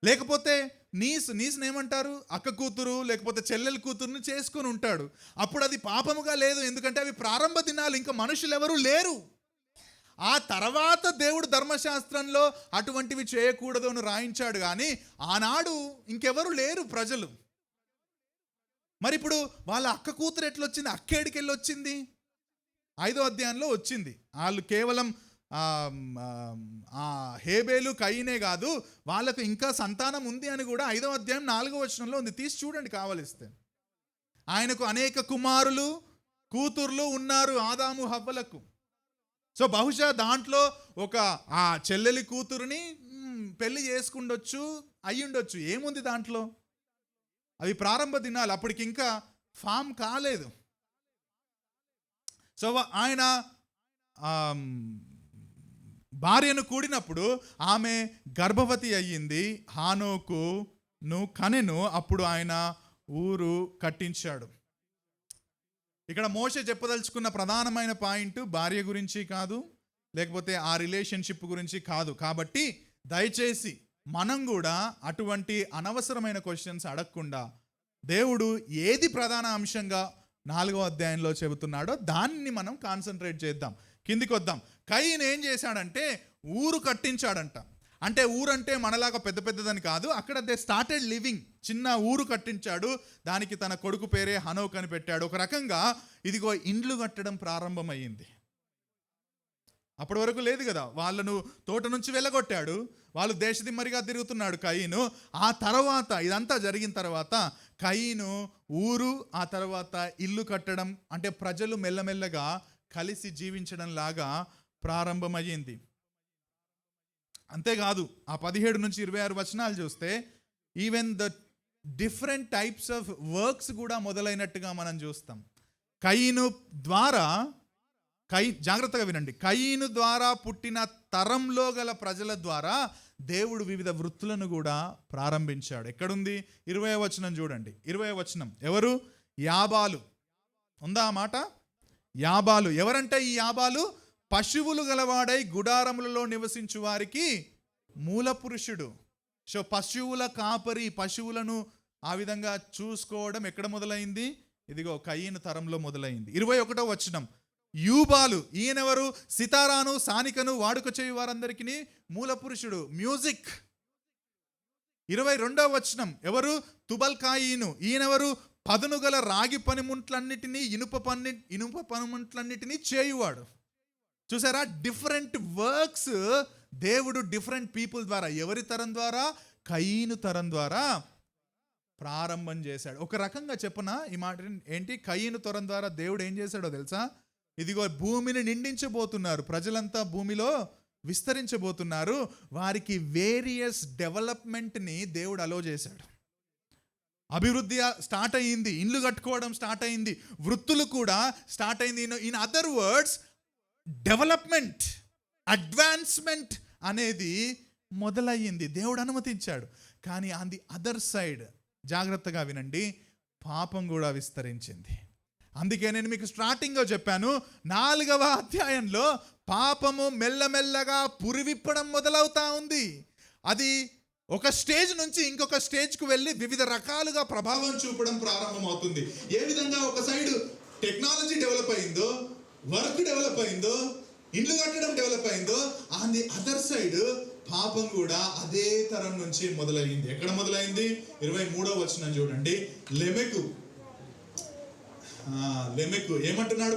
లేకపోతే నీసుని ఏమంటారు, అక్క కూతురు లేకపోతే చెల్లెల కూతురుని చేసుకుని ఉంటాడు. అప్పుడు అది పాపముగా లేదు, ఎందుకంటే అవి ప్రారంభ దినాలు, ఇంకా మనుషులు ఎవరు లేరు. ఆ తర్వాత దేవుడు ధర్మశాస్త్రంలో అటువంటివి చేయకూడదు అని రాయించాడు. కానీ ఆనాడు ఇంకెవరు లేరు ప్రజలు. మరి ఇప్పుడు వాళ్ళ అక్క కూతురు ఎట్లొచ్చింది? అక్కేడికి వెళ్ళి వచ్చింది? 5వ అధ్యాయంలో వచ్చింది. వాళ్ళు కేవలం హేబేలు కయీనే కాదు, వాళ్ళకు ఇంకా సంతానం ఉంది అని కూడా 5వ అధ్యాయం 4వ వచనంలో ఉంది. తీసి చూడండి కావలిస్తే. ఆయనకు అనేక కుమారులు కూతుర్లు ఉన్నారు ఆదాము హవ్వలకు. సో బహుశా దాంట్లో ఒక ఆ చెల్లెలి కూతురుని పెళ్లి చేసుకుండొచ్చు, అయ్యుండొచ్చు. ఏముంది దాంట్లో? అవి ప్రారంభ దినాలు, అప్పటికి ఇంకా ఫామ్ కాలేదు. సో ఆయన భార్యను కూడినప్పుడు ఆమె గర్భవతి అయ్యింది, హానోకును కనెను. అప్పుడు ఆయన ఊరు కట్టించాడు. ఇక్కడ మోషే చెప్పదలుచుకున్న ప్రధానమైన పాయింట్ భార్య గురించి కాదు, లేకపోతే ఆ రిలేషన్షిప్ గురించి కాదు. కాబట్టి దయచేసి మనం కూడా అటువంటి అనవసరమైన క్వశ్చన్స్ అడగకుండా దేవుడు ఏది ప్రధాన అంశంగా 4వ అధ్యాయంలో చెబుతున్నాడో దాన్ని మనం కాన్సన్ట్రేట్ చేద్దాం. కిందికి వద్దాం. కయీను ఏం చేశాడంటే ఊరు కట్టించాడంట. అంటే ఊరంటే మనలాగా పెద్ద పెద్దదని కాదు, అక్కడ దే స్టార్టెడ్ లివింగ్. చిన్న ఊరు కట్టించాడు, దానికి తన కొడుకు పేరే హనోక్ అని పెట్టాడు. ఒక రకంగా ఇదిగో ఇండ్లు కట్టడం ప్రారంభమయ్యింది. అప్పటి వరకు లేదు కదా, వాళ్ళను తోట నుంచి వెళ్ళగొట్టాడు, వాళ్ళు దేశదిమ్మరిగా తిరుగుతున్నాడు కయీను. ఆ తర్వాత ఇదంతా జరిగిన తర్వాత కయీను ఊరు, ఆ తర్వాత ఇల్లు కట్టడం, అంటే ప్రజలు మెల్లమెల్లగా కలిసి జీవించడం లాగా ప్రారంభమయ్యింది. అంతేకాదు ఆ 17 నుంచి 26 వచనాలు చూస్తే even the different types of works కూడా మొదలైనట్టుగా మనం చూస్తాం. కయీను ద్వారా జాగ్రత్తగా వినండి, కయీను ద్వారా పుట్టిన తరంలో గల ప్రజల ద్వారా దేవుడు వివిధ వృత్తులను కూడా ప్రారంభించాడు. ఎక్కడుంది? 20వ వచనం చూడండి. 20వ వచనం, ఎవరు? యాబాలు. ఉందా ఆ మాట? యాబాలు ఎవరంటే, ఈ యాబాలు పశువులు గలవాడై గుడారములలో నివసించు వారికి మూల పురుషుడు. సో పశువుల కాపరి, పశువులను ఆ విధంగా చూసుకోవడం ఎక్కడ మొదలైంది? ఇదిగో కయీను తరంలో మొదలైంది. 21వ వచనం, యూబాలు. ఈయనెవరు? సితారాను సానికను వాడుక చేయు వారందరికీ మూల పురుషుడు, మ్యూజిక్. 22వ వచనం, ఎవరు? తుబల్ కాయీను. ఈయనెవరు? పదును గల రాగి పనిముట్లన్నిటినీ ఇనుప పనిముట్లన్నిటినీ చేయువాడు. చూసారా? డిఫరెంట్ వర్క్స్ దేవుడు డిఫరెంట్ పీపుల్ ద్వారా, ఎవరి తరం ద్వారా? కయీను తరం ద్వారా ప్రారంభం చేశాడు. ఒక రకంగా చెప్పనా ఈ మాట ఏంటి? కయీను తరం ద్వారా దేవుడు ఏం చేశాడో తెలుసా? ఇదిగో భూమిని నిండించబోతున్నారు, ప్రజలంతా భూమిలో విస్తరించబోతున్నారు, వారికి వేరియస్ డెవలప్మెంట్ని దేవుడు అలో చేశాడు. అభివృద్ధి స్టార్ట్ అయ్యింది, ఇండ్లు కట్టుకోవడం స్టార్ట్ అయింది, వృత్తులు కూడా స్టార్ట్ అయింది. In other words development, advancement అనేది మొదలయ్యింది, దేవుడు అనుమతించాడు. కానీ ఆన్ ది అదర్ సైడ్ జాగ్రత్తగా వినండి, పాపం కూడా విస్తరించింది. అందుకే నేను మీకు స్టార్టింగ్లో చెప్పాను, 4వ అధ్యాయంలో పాపము మెల్లమెల్లగా పురివిప్పడం మొదలవుతా ఉంది. అది ఒక స్టేజ్ నుంచి ఇంకొక స్టేజ్కు వెళ్ళి వివిధ రకాలుగా ప్రభావం చూపడం ప్రారంభమవుతుంది. ఏ విధంగా ఒక సైడ్ టెక్నాలజీ డెవలప్ అయిందో, వర్క్ డెవలప్ అయిందో, ఇండ్లు కట్టడం డెవలప్ అయిందో, ఆన్ ది అదర్ సైడ్ పాపం కూడా అదే తరం నుంచి మొదలైంది. ఎక్కడ మొదలైంది? 23వ వచనం చూడండి. లెమెకు ఏమంటున్నాడు?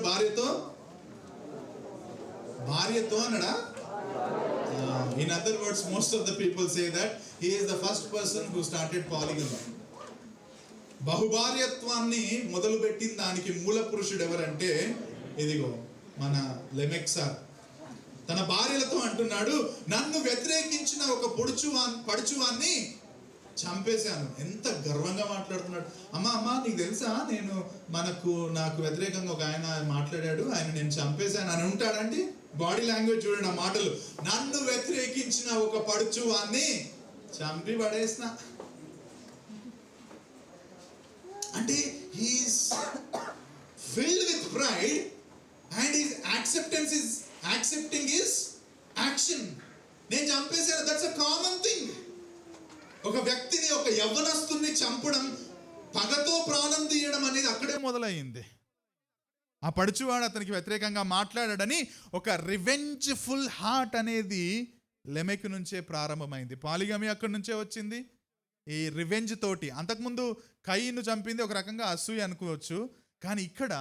భార్యతో అన్నాడా? In other words, most of the people say that he is the first person who started polygamy. బహుభార్యత్వాన్ని మొదలుపెట్టిన దానికి మూల పురుషుడు ఎవరంటే ఇదిగో మన లెమెక్ సార్. తన భార్యలతో అంటున్నాడు, నన్ను వ్యతిరేకించిన ఒక పడుచువాన్ని చంపేశాను. ఎంత గర్వంగా మాట్లాడుతున్నాడు. అమ్మా నీకు తెలుసా, నాకు వ్యతిరేకంగా ఒక ఆయన మాట్లాడాడు, ఆయన నేను చంపేశాను అని ఉంటాడండి. బాడీ లాంగ్వేజ్ చూడండి ఆ మాటలు. నన్ను వ్యతిరేకించిన ఒక పడుచువాన్ని చంపి పడేసిన అంటే he's filled with pride and his acceptance is accepting his action. నేను చంపేశాను, దట్స్ అ కామన్ థింగ్. ఒక వ్యక్తిని, ఒక యవ్వనస్తుని చంపడం, పగతో ప్రాణం తీయడం అనేది అక్కడే మొదలైంది. ఆ పడుచువాడు అతనికి వ్యతిరేకంగా మాట్లాడాడని ఒక రివెంజ్ఫుల్ హార్ట్ అనేది లెమెక్ నుంచే ప్రారంభమైంది. పాలిగమి అక్కడి నుంచే వచ్చింది, ఈ రివెంజ్ తోటి. అంతకుముందు కయీను చంపింది ఒక రకంగా అసూయ అనుకోవచ్చు, కానీ ఇక్కడ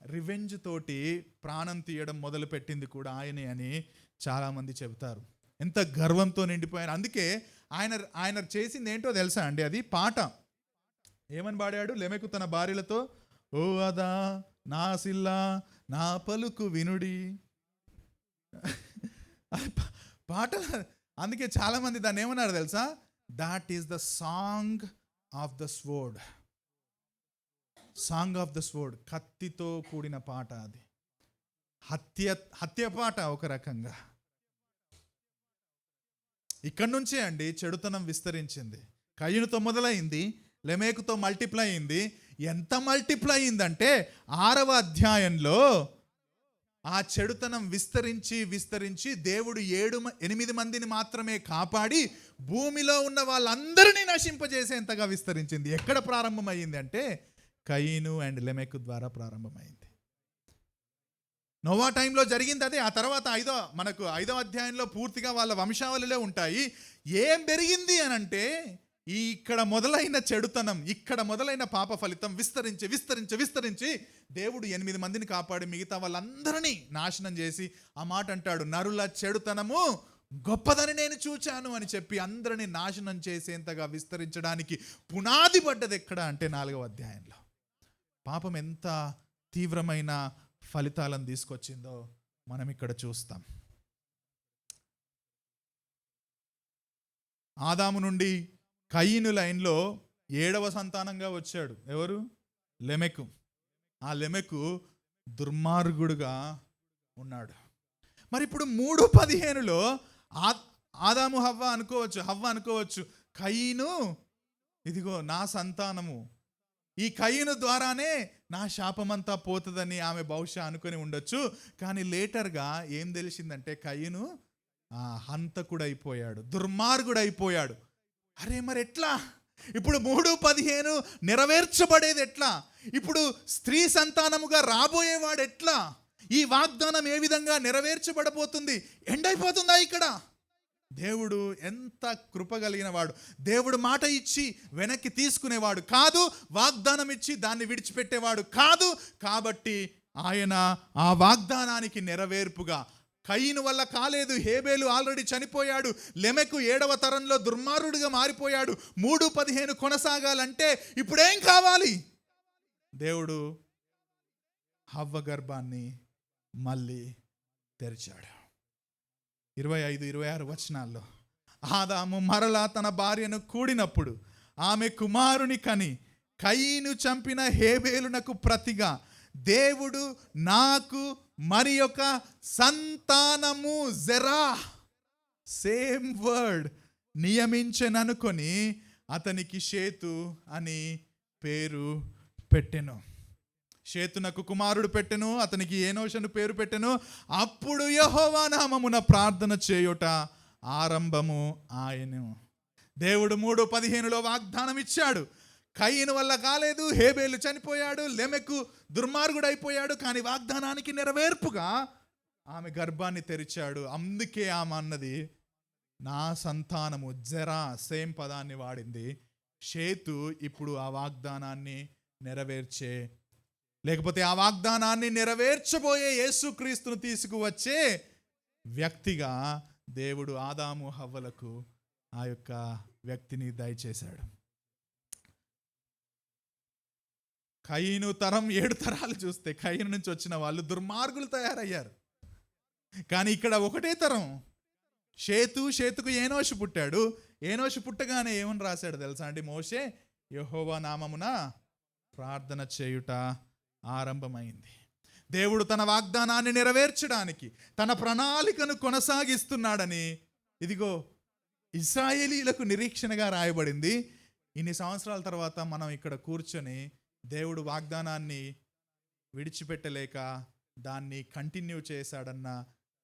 రివెంజ్ తోటి ప్రాణం తీయడం మొదలు పెట్టింది కూడా ఆయనే అని చాలామంది చెబుతారు. ఎంత గర్వంతో నిండిపోయాను. అందుకే ఆయన చేసింది ఏంటో తెలుసా అండి? అది పాట. ఏమని పాడాడు లెమెకు తన భార్యలతో? ఓ అదా నా సిల్లా నా పలుకు వినుడి. పాట. అందుకే చాలామంది దాన్ని ఏమన్నారు తెలుసా? That is the song of the sword. Song of the sword, కత్తితో కూడిన పాట. అది హత్య పాట ఒక రకంగా. ఇక్కడి నుంచే అండి చెడుతనం విస్తరించింది. కయీనుతో మొదలైంది, లెమెకుతో మల్టిప్లై అయింది. ఎంత మల్టిప్లై అయిందంటే 6వ అధ్యాయంలో ఆ చెడుతనం విస్తరించి దేవుడు 8 మందిని మాత్రమే కాపాడి భూమిలో ఉన్న వాళ్ళందరినీ నశింపజేసేంతగా విస్తరించింది. ఎక్కడ ప్రారంభమైంది అంటే కయీను అండ్ లెమెకు ద్వారా ప్రారంభమైంది. నోవా టైంలో జరిగింది అదే. ఆ తర్వాత 5వ అధ్యాయంలో పూర్తిగా వాళ్ళ వంశావళిలో ఉంటాయి. ఏం పెరిగింది అని అంటే ఇక్కడ మొదలైన చెడుతనం, ఇక్కడ మొదలైన పాప ఫలితం విస్తరించి దేవుడు 8 మందిని కాపాడి మిగతా వాళ్ళందరినీ నాశనం చేసి ఆ మాట అంటాడు, నరుల చెడుతనము గొప్పదని నేను చూచాను అని చెప్పి అందరినీ నాశనం చేసేంతగా విస్తరించడానికి పునాది పడ్డది ఎక్కడ అంటే 4వ అధ్యాయంలో. పాపం ఎంత తీవ్రమైన ఫలితాలను తీసుకొచ్చిందో మనం ఇక్కడ చూస్తాం. ఆదాము నుండి కయీను లైన్లో 7వ సంతానంగా వచ్చాడు ఎవరు? లెమెకు. ఆ లెమెకు దుర్మార్గుడుగా ఉన్నాడు. మరి ఇప్పుడు 3:15లో ఆదాము హవ్వ అనుకోవచ్చు కయీను ఇదిగో నా సంతానము, ఈ కయీను ద్వారానే నా శాపమంతా పోతుందని ఆమె బహుశా అనుకొని ఉండొచ్చు. కానీ లేటర్గా ఏం తెలిసిందంటే కయీను హంతకుడైపోయాడు, దుర్మార్గుడైపోయాడు. అరే మరి ఎట్లా? ఇప్పుడు 3:15 నెరవేర్చబడేది ఎట్లా? ఇప్పుడు స్త్రీ సంతానముగా రాబోయేవాడు ఎట్లా? ఈ వాగ్దానం ఏ విధంగా నెరవేర్చబడబోతుంది? ఎండ్ అయిపోతుందా ఇక్కడ? దేవుడు ఎంత కృప కలిగిన వాడు. దేవుడు మాట ఇచ్చి వెనక్కి తీసుకునేవాడు కాదు, వాగ్దానం ఇచ్చి దాన్ని విడిచిపెట్టేవాడు కాదు. కాబట్టి ఆయన ఆ వాగ్దానానికి నెరవేర్పుగా కయీను వల్ల కాలేదు, హేబేలు ఆల్రెడీ చనిపోయాడు, లెమెకు 7వ తరంలో దుర్మార్గుడిగా మారిపోయాడు, 3:15 కొనసాగాలంటే ఇప్పుడేం కావాలి? దేవుడు హవ్వ గర్భాన్ని మళ్ళీ తెరిచాడు. 25-26 వచనాల్లో ఆదాము మరలా తన భార్యను కూడినప్పుడు ఆమె కుమారుని కని కయీను చంపిన హేబేలునకు ప్రతిగా దేవుడు నాకు మరి ఒక సంతానము జెరా, సేమ్ వర్డ్, నియమించెననుకొని అతనికి షేతు అని పేరు పెట్టెను. షేతునకు కుమారుడు పెట్టెను, అతనికి ఏనోషను పేరు పెట్టెను. అప్పుడు యెహోవా నామమున ప్రార్థన చేయుట ఆరంభము ఆయను. దేవుడు 3:15లో వాగ్దానం ఇచ్చాడు. కయీను వల్ల కాలేదు, హేబేలు చనిపోయాడు, లెమెకు దుర్మార్గుడైపోయాడు, కానీ వాగ్దానానికి నెరవేర్పుగా ఆమె గర్భాన్ని తెరిచాడు. అందుకే ఆమె అన్నది నా సంతానము, జెరా, సేమ్ పదాన్ని వాడింది. షేతు ఇప్పుడు ఆ వాగ్దానాన్ని నెరవేర్చే, లేకపోతే ఆ వాగ్దానాన్ని నెరవేర్చబోయే యేసుక్రీస్తును తీసుకువచ్చే వ్యక్తిగా దేవుడు ఆదాము హవ్వలకు ఆ యొక్క వ్యక్తిని దయచేశాడు. కయీను తరం 7 తరాలు చూస్తే కయీను నుంచి వచ్చిన వాళ్ళు దుర్మార్గులు తయారయ్యారు. కానీ ఇక్కడ ఒకటే తరం షేతుకు ఏనోషు పుట్టాడు. ఏనోషు పుట్టగానే ఏమని రాశాడు తెలుసా అండి? మోషే యెహోవా నామమున ప్రార్థన చేయుట ఆరంభమైంది. దేవుడు తన వాగ్దానాన్ని నెరవేర్చడానికి తన ప్రణాళికను కొనసాగిస్తున్నాడని ఇదిగో ఇశ్రాయేలీలకు నిరీక్షణగా రాయబడింది. ఇన్ని సంవత్సరాల తర్వాత మనం ఇక్కడ కూర్చొని దేవుడు వాగ్దానాన్ని విడిచిపెట్టలేక దాన్ని కంటిన్యూ చేశాడన్న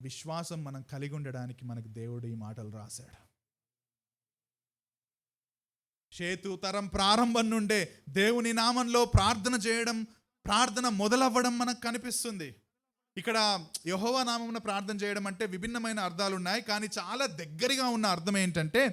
విశ్వాసం మనం కలిగి ఉండడానికి మనకు దేవుడు ఈ మాటలు రాశాడు. షేతు తరం ప్రారంభం నుండే దేవుని నామంలో ప్రార్థన చేయడం, ప్రార్థన మొదలవ్వడం మనకు కనిపిస్తుంది. ఇక్కడ యెహోవా నామమున ప్రార్థన చేయడం అంటే విభిన్నమైన అర్థాలు ఉన్నాయి, కానీ చాలా దగ్గరగా ఉన్న అర్థం ఏంటంటే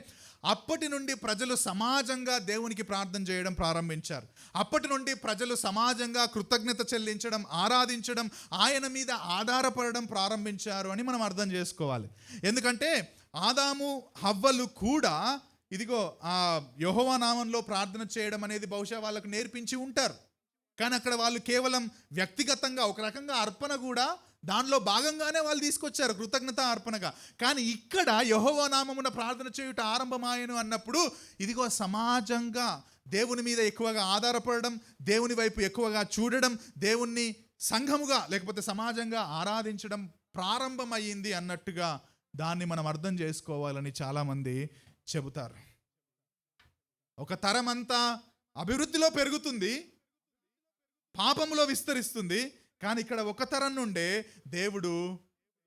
అప్పటి నుండి ప్రజలు సమాజంగా దేవునికి ప్రార్థన చేయడం ప్రారంభించారు. అప్పటి నుండి ప్రజలు సమాజంగా కృతజ్ఞత చెల్లించడం, ఆరాధించడం, ఆయన మీద ఆధారపడడం ప్రారంభించారు అని మనం అర్థం చేసుకోవాలి. ఎందుకంటే ఆదాము హవ్వలు కూడా ఇదిగో ఆ యెహోవా నామంలో ప్రార్థన చేయడం అనేది బహుశా వాళ్ళకు నేర్పించి ఉంటారు. కానీ అక్కడ వాళ్ళు కేవలం వ్యక్తిగతంగా ఒక రకంగా అర్పణ కూడా దానిలో భాగంగానే వాళ్ళు తీసుకొచ్చారు, కృతజ్ఞత అర్పణగా. కానీ ఇక్కడ యెహోవా నామమున ప్రార్థన చేయుట ఆరంభమాయను అన్నప్పుడు ఇదిగో సమాజంగా దేవుని మీద ఎక్కువగా ఆధారపడడం, దేవుని వైపు ఎక్కువగా చూడడం, దేవుణ్ణి సంఘముగా లేకపోతే సమాజంగా ఆరాధించడం ప్రారంభమయ్యింది అన్నట్టుగా దాన్ని మనం అర్థం చేసుకోవాలని చాలామంది చెబుతారు. ఒక తరం అంతా అభివృద్ధిలో పెరుగుతుంది, పాపములో విస్తరిస్తుంది. కానీ ఇక్కడ ఒక తరం నుండే దేవుడు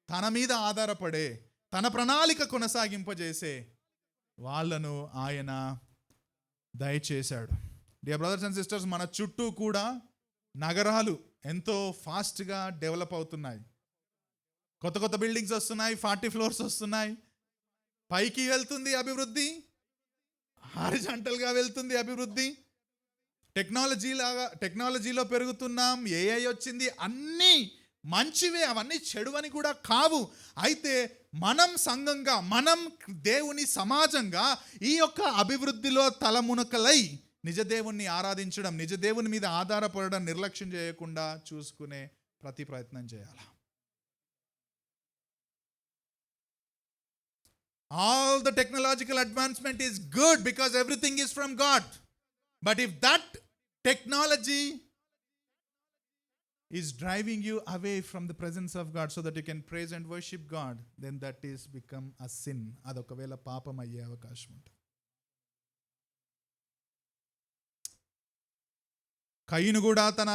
తన మీద ఆధారపడే, తన ప్రణాళిక కొనసాగింపజేసే వాళ్ళను ఆయన దయచేశాడు. డియర్ బ్రదర్స్ అండ్ సిస్టర్స్, మన చుట్టూ కూడా నగరాలు ఎంతో ఫాస్ట్గా డెవలప్ అవుతున్నాయి. కొత్త కొత్త బిల్డింగ్స్ వస్తున్నాయి, 40 ఫ్లోర్స్ వస్తున్నాయి. పైకి వెళ్తుంది అభివృద్ధి, హారిజాంటల్గా వెళ్తుంది అభివృద్ధి. టెక్నాలజీలో పెరుగుతున్నాం, ఏఐ వచ్చింది, అన్నీ మంచివే, అవన్నీ చెడువని కూడా కావు. అయితే మనం సంఘంగా, మనం దేవుని సమాజంగా ఈ యొక్క అభివృద్ధిలో తలమునకలై నిజ దేవుణ్ణి ఆరాధించడం, నిజ దేవుని మీద ఆధారపడడం నిర్లక్ష్యం చేయకుండా చూసుకునే ప్రతి ప్రయత్నం చేయాలి. All the technological advancement is good because everything is from God. But if that technology is driving you away from the presence of God so that you can praise and worship God, then that is become a sin. Adokavela పాపం అయ్యే అవకాశం ఉంటుంది. కయీను కూడా తన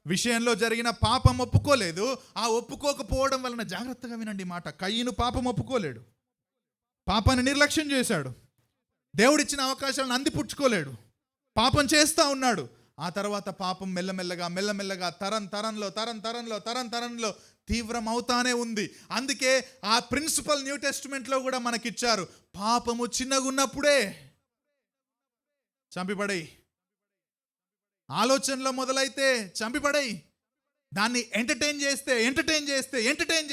విషయంలో జరిగిన పాపం ఒప్పుకోలేదు. ఆ ఒప్పుకోకపోవడం వలన, జాగ్రత్తగా వినండి మాట, కయీను పాపం ఒప్పుకోలేడు, పాపాన్ని నిర్లక్ష్యం చేశాడు, దేవుడిచ్చిన అవకాశాలను అందిపుచ్చుకోలేడు, పాపం చేస్తూ ఉన్నాడు. ఆ తర్వాత పాపం మెల్లమెల్లగా తరంలో తీవ్రమవుతానే ఉంది. అందుకే ఆ ప్రిన్సిపల్ న్యూ టెస్టిమెంట్లో కూడా మనకిచ్చారు. పాపము చిన్నగున్నప్పుడే చంపిపడేయి, ఆలోచనలో మొదలైతే చంపిపడేయి, దాన్ని ఎంటర్టైన్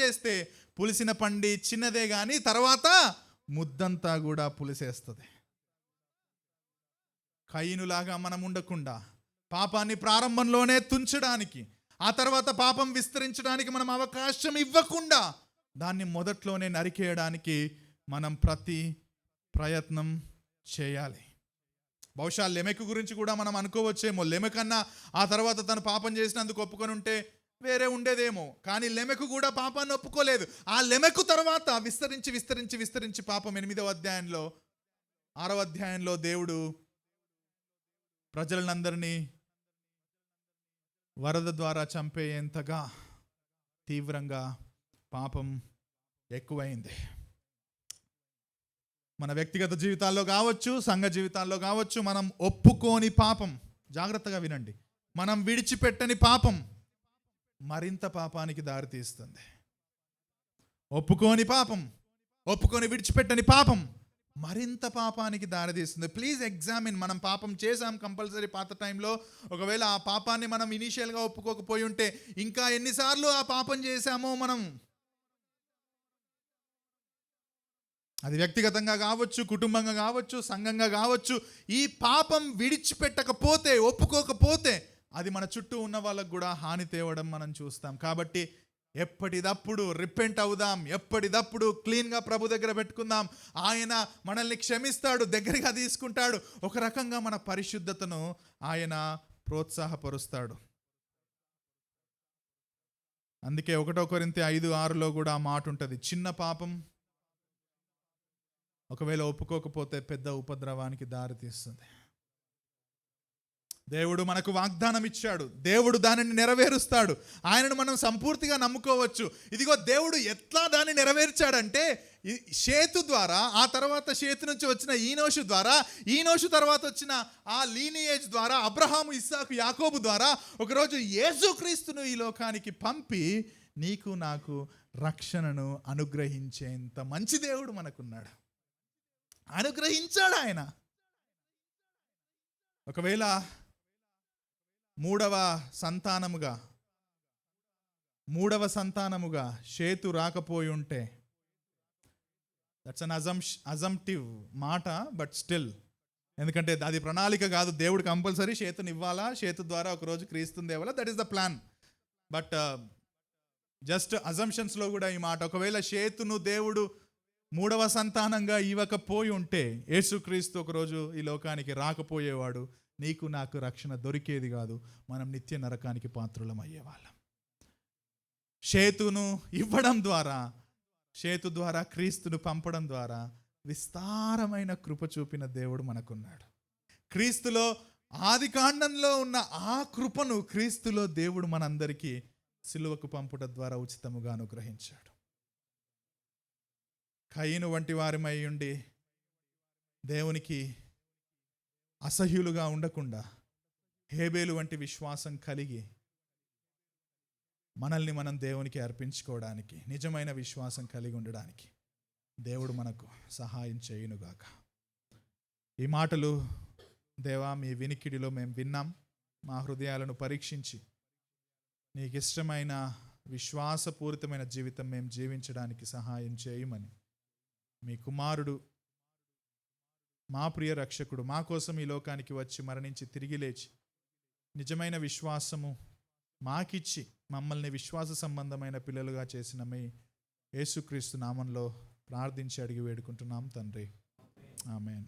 చేస్తే పులిసిన పండి చిన్నదే కానీ తర్వాత ముద్దంతా కూడా పులిసేస్తుంది. కయీనులాగా మనం ఉండకుండా పాపాన్ని ప్రారంభంలోనే తుంచడానికి, ఆ తర్వాత పాపం విస్తరించడానికి మనం అవకాశం ఇవ్వకుండా దాన్ని మొదట్లోనే నరికేయడానికి మనం ప్రతి ప్రయత్నం చేయాలి. బహుశా లెమెకు గురించి కూడా మనం అనుకోవచ్చేమో, లెమెకన్నా ఆ తర్వాత తను పాపం చేసినందుకు ఒప్పుకొని ఉంటే వేరే ఉండేదేమో. కానీ లెమెకు కూడా పాపాన్ని ఒప్పుకోలేదు. ఆ లెమెకు తర్వాత విస్తరించి విస్తరించి విస్తరించి పాపం 8వ అధ్యాయంలో 6వ అధ్యాయంలో దేవుడు ప్రజలందరినీ వరద ద్వారా చంపేంతగా తీవ్రంగా పాపం ఎక్కువైంది. మన వ్యక్తిగత జీవితాల్లో కావచ్చు, సంఘ జీవితాల్లో కావచ్చు, మనం ఒప్పుకోని పాపం, జాగ్రత్తగా వినండి, మనం విడిచిపెట్టని పాపం మరింత పాపానికి దారితీస్తుంది. ఒప్పుకొని విడిచిపెట్టని పాపం మరింత పాపానికి దారితీస్తుంది. Please examine. మనం పాపం చేసాం కంపల్సరీ పాత టైంలో. ఒకవేళ ఆ పాపాన్ని మనం ఇనీషియల్గా ఒప్పుకోకపోయి ఉంటే ఇంకా ఎన్నిసార్లు ఆ పాపం చేశామో మనం, అది వ్యక్తిగతంగా కావచ్చు, కుటుంబంగా కావచ్చు, సంఘంగా కావచ్చు, ఈ పాపం విడిచిపెట్టకపోతే, ఒప్పుకోకపోతే అది మన చుట్టూ ఉన్న వాళ్ళకు కూడా హాని తేవడం మనం చూస్తాం. కాబట్టి ఎప్పటిదప్పుడు రిపెంట్ అవుదాం, ఎప్పటిదప్పుడు క్లీన్గా ప్రభు దగ్గర పెట్టుకుందాం. ఆయన మనల్ని క్షమిస్తాడు, దగ్గరగా తీసుకుంటాడు. ఒక రకంగా మన పరిశుద్ధతను ఆయన ప్రోత్సాహపరుస్తాడు. అందుకే 1 కొరింథీ 5:6లో కూడా ఆ మాట ఉంటుంది, చిన్న పాపం ఒకవేళ ఒప్పుకోకపోతే పెద్ద ఉపద్రవానికి దారితీస్తుంది. దేవుడు మనకు వాగ్దానం ఇచ్చాడు, దేవుడు దానిని నెరవేరుస్తాడు. ఆయనను మనం సంపూర్తిగా నమ్ముకోవచ్చు. ఇదిగో దేవుడు ఎట్లా దాన్ని నెరవేర్చాడంటే, షేతు ద్వారా, ఆ తర్వాత షేతు నుంచి వచ్చిన ఈనోషు ద్వారా, ఈనోషు తర్వాత వచ్చిన ఆ లీనియేజ్ ద్వారా, అబ్రహాము, ఇస్సాకు, యాకోబు ద్వారా ఒకరోజు యేసుక్రీస్తును ఈ లోకానికి పంపి నీకు నాకు రక్షణను అనుగ్రహించేంత మంచి దేవుడు మనకున్నాడు. అనుగ్రహించాడు ఆయన. ఒకవేళ మూడవ సంతానముగా షేతు రాకపోయి ఉంటే, దట్స్ అన్ అజంప్టివ్ మాట, బట్ స్టిల్, ఎందుకంటే అది ప్రణాళిక కాదు. దేవుడు కంపల్సరీ షేతుని ఇవ్వాలా, షేతు ద్వారా ఒకరోజు క్రీస్తుని తేవాలా, that is the plan. But just అజంప్షన్స్లో కూడా ఈ మాట, ఒకవేళ షేతును దేవుడు మూడవ సంతానంగా ఇవ్వకపోయి ఉంటే యేసుక్రీస్తు ఒకరోజు ఈ లోకానికి రాకపోయేవాడు, నీకు నాకు రక్షణ దొరికేది కాదు, మనం నిత్య నరకానికి పాత్రులం అయ్యేవాళ్ళం. షేతును ఇవ్వడం ద్వారా, షేతు ద్వారా క్రీస్తును పంపడం ద్వారా విస్తారమైన కృప చూపిన దేవుడు మనకున్నాడు. క్రీస్తులో ఆది కాండంలో ఉన్న ఆ కృపను క్రీస్తులో దేవుడు మనందరికీ సిలువకు పంపుట ద్వారా ఉచితముగా అనుగ్రహించాడు. కయీను వంటి వారిమై ఉండి దేవునికి అసహ్యులుగా ఉండకుండా హేబేలు వంటి విశ్వాసం కలిగి మనల్ని మనం దేవునికి అర్పించుకోవడానికి, నిజమైన విశ్వాసం కలిగి ఉండడానికి దేవుడు మనకు సహాయం చేయునుగాక. ఈ మాటలు దేవా మీ వినికిడిలో మేము విన్నాం. మా హృదయాలను పరీక్షించి నీకు ఇష్టమైన విశ్వాసపూరితమైన జీవితం మేము జీవించడానికి సహాయం చేయమని మీ కుమారుడు, మా ప్రియ రక్షకుడు, మా కోసం ఈ లోకానికి వచ్చి మరణించి తిరిగి లేచి నిజమైన విశ్వాసము మాకిచ్చి మమ్మల్ని విశ్వాస సంబంధమైన పిల్లలుగా చేసిన మీ యేసుక్రీస్తు నామంలో ప్రార్థించి అడిగి వేడుకుంటున్నాం తండ్రి. ఆమేన్.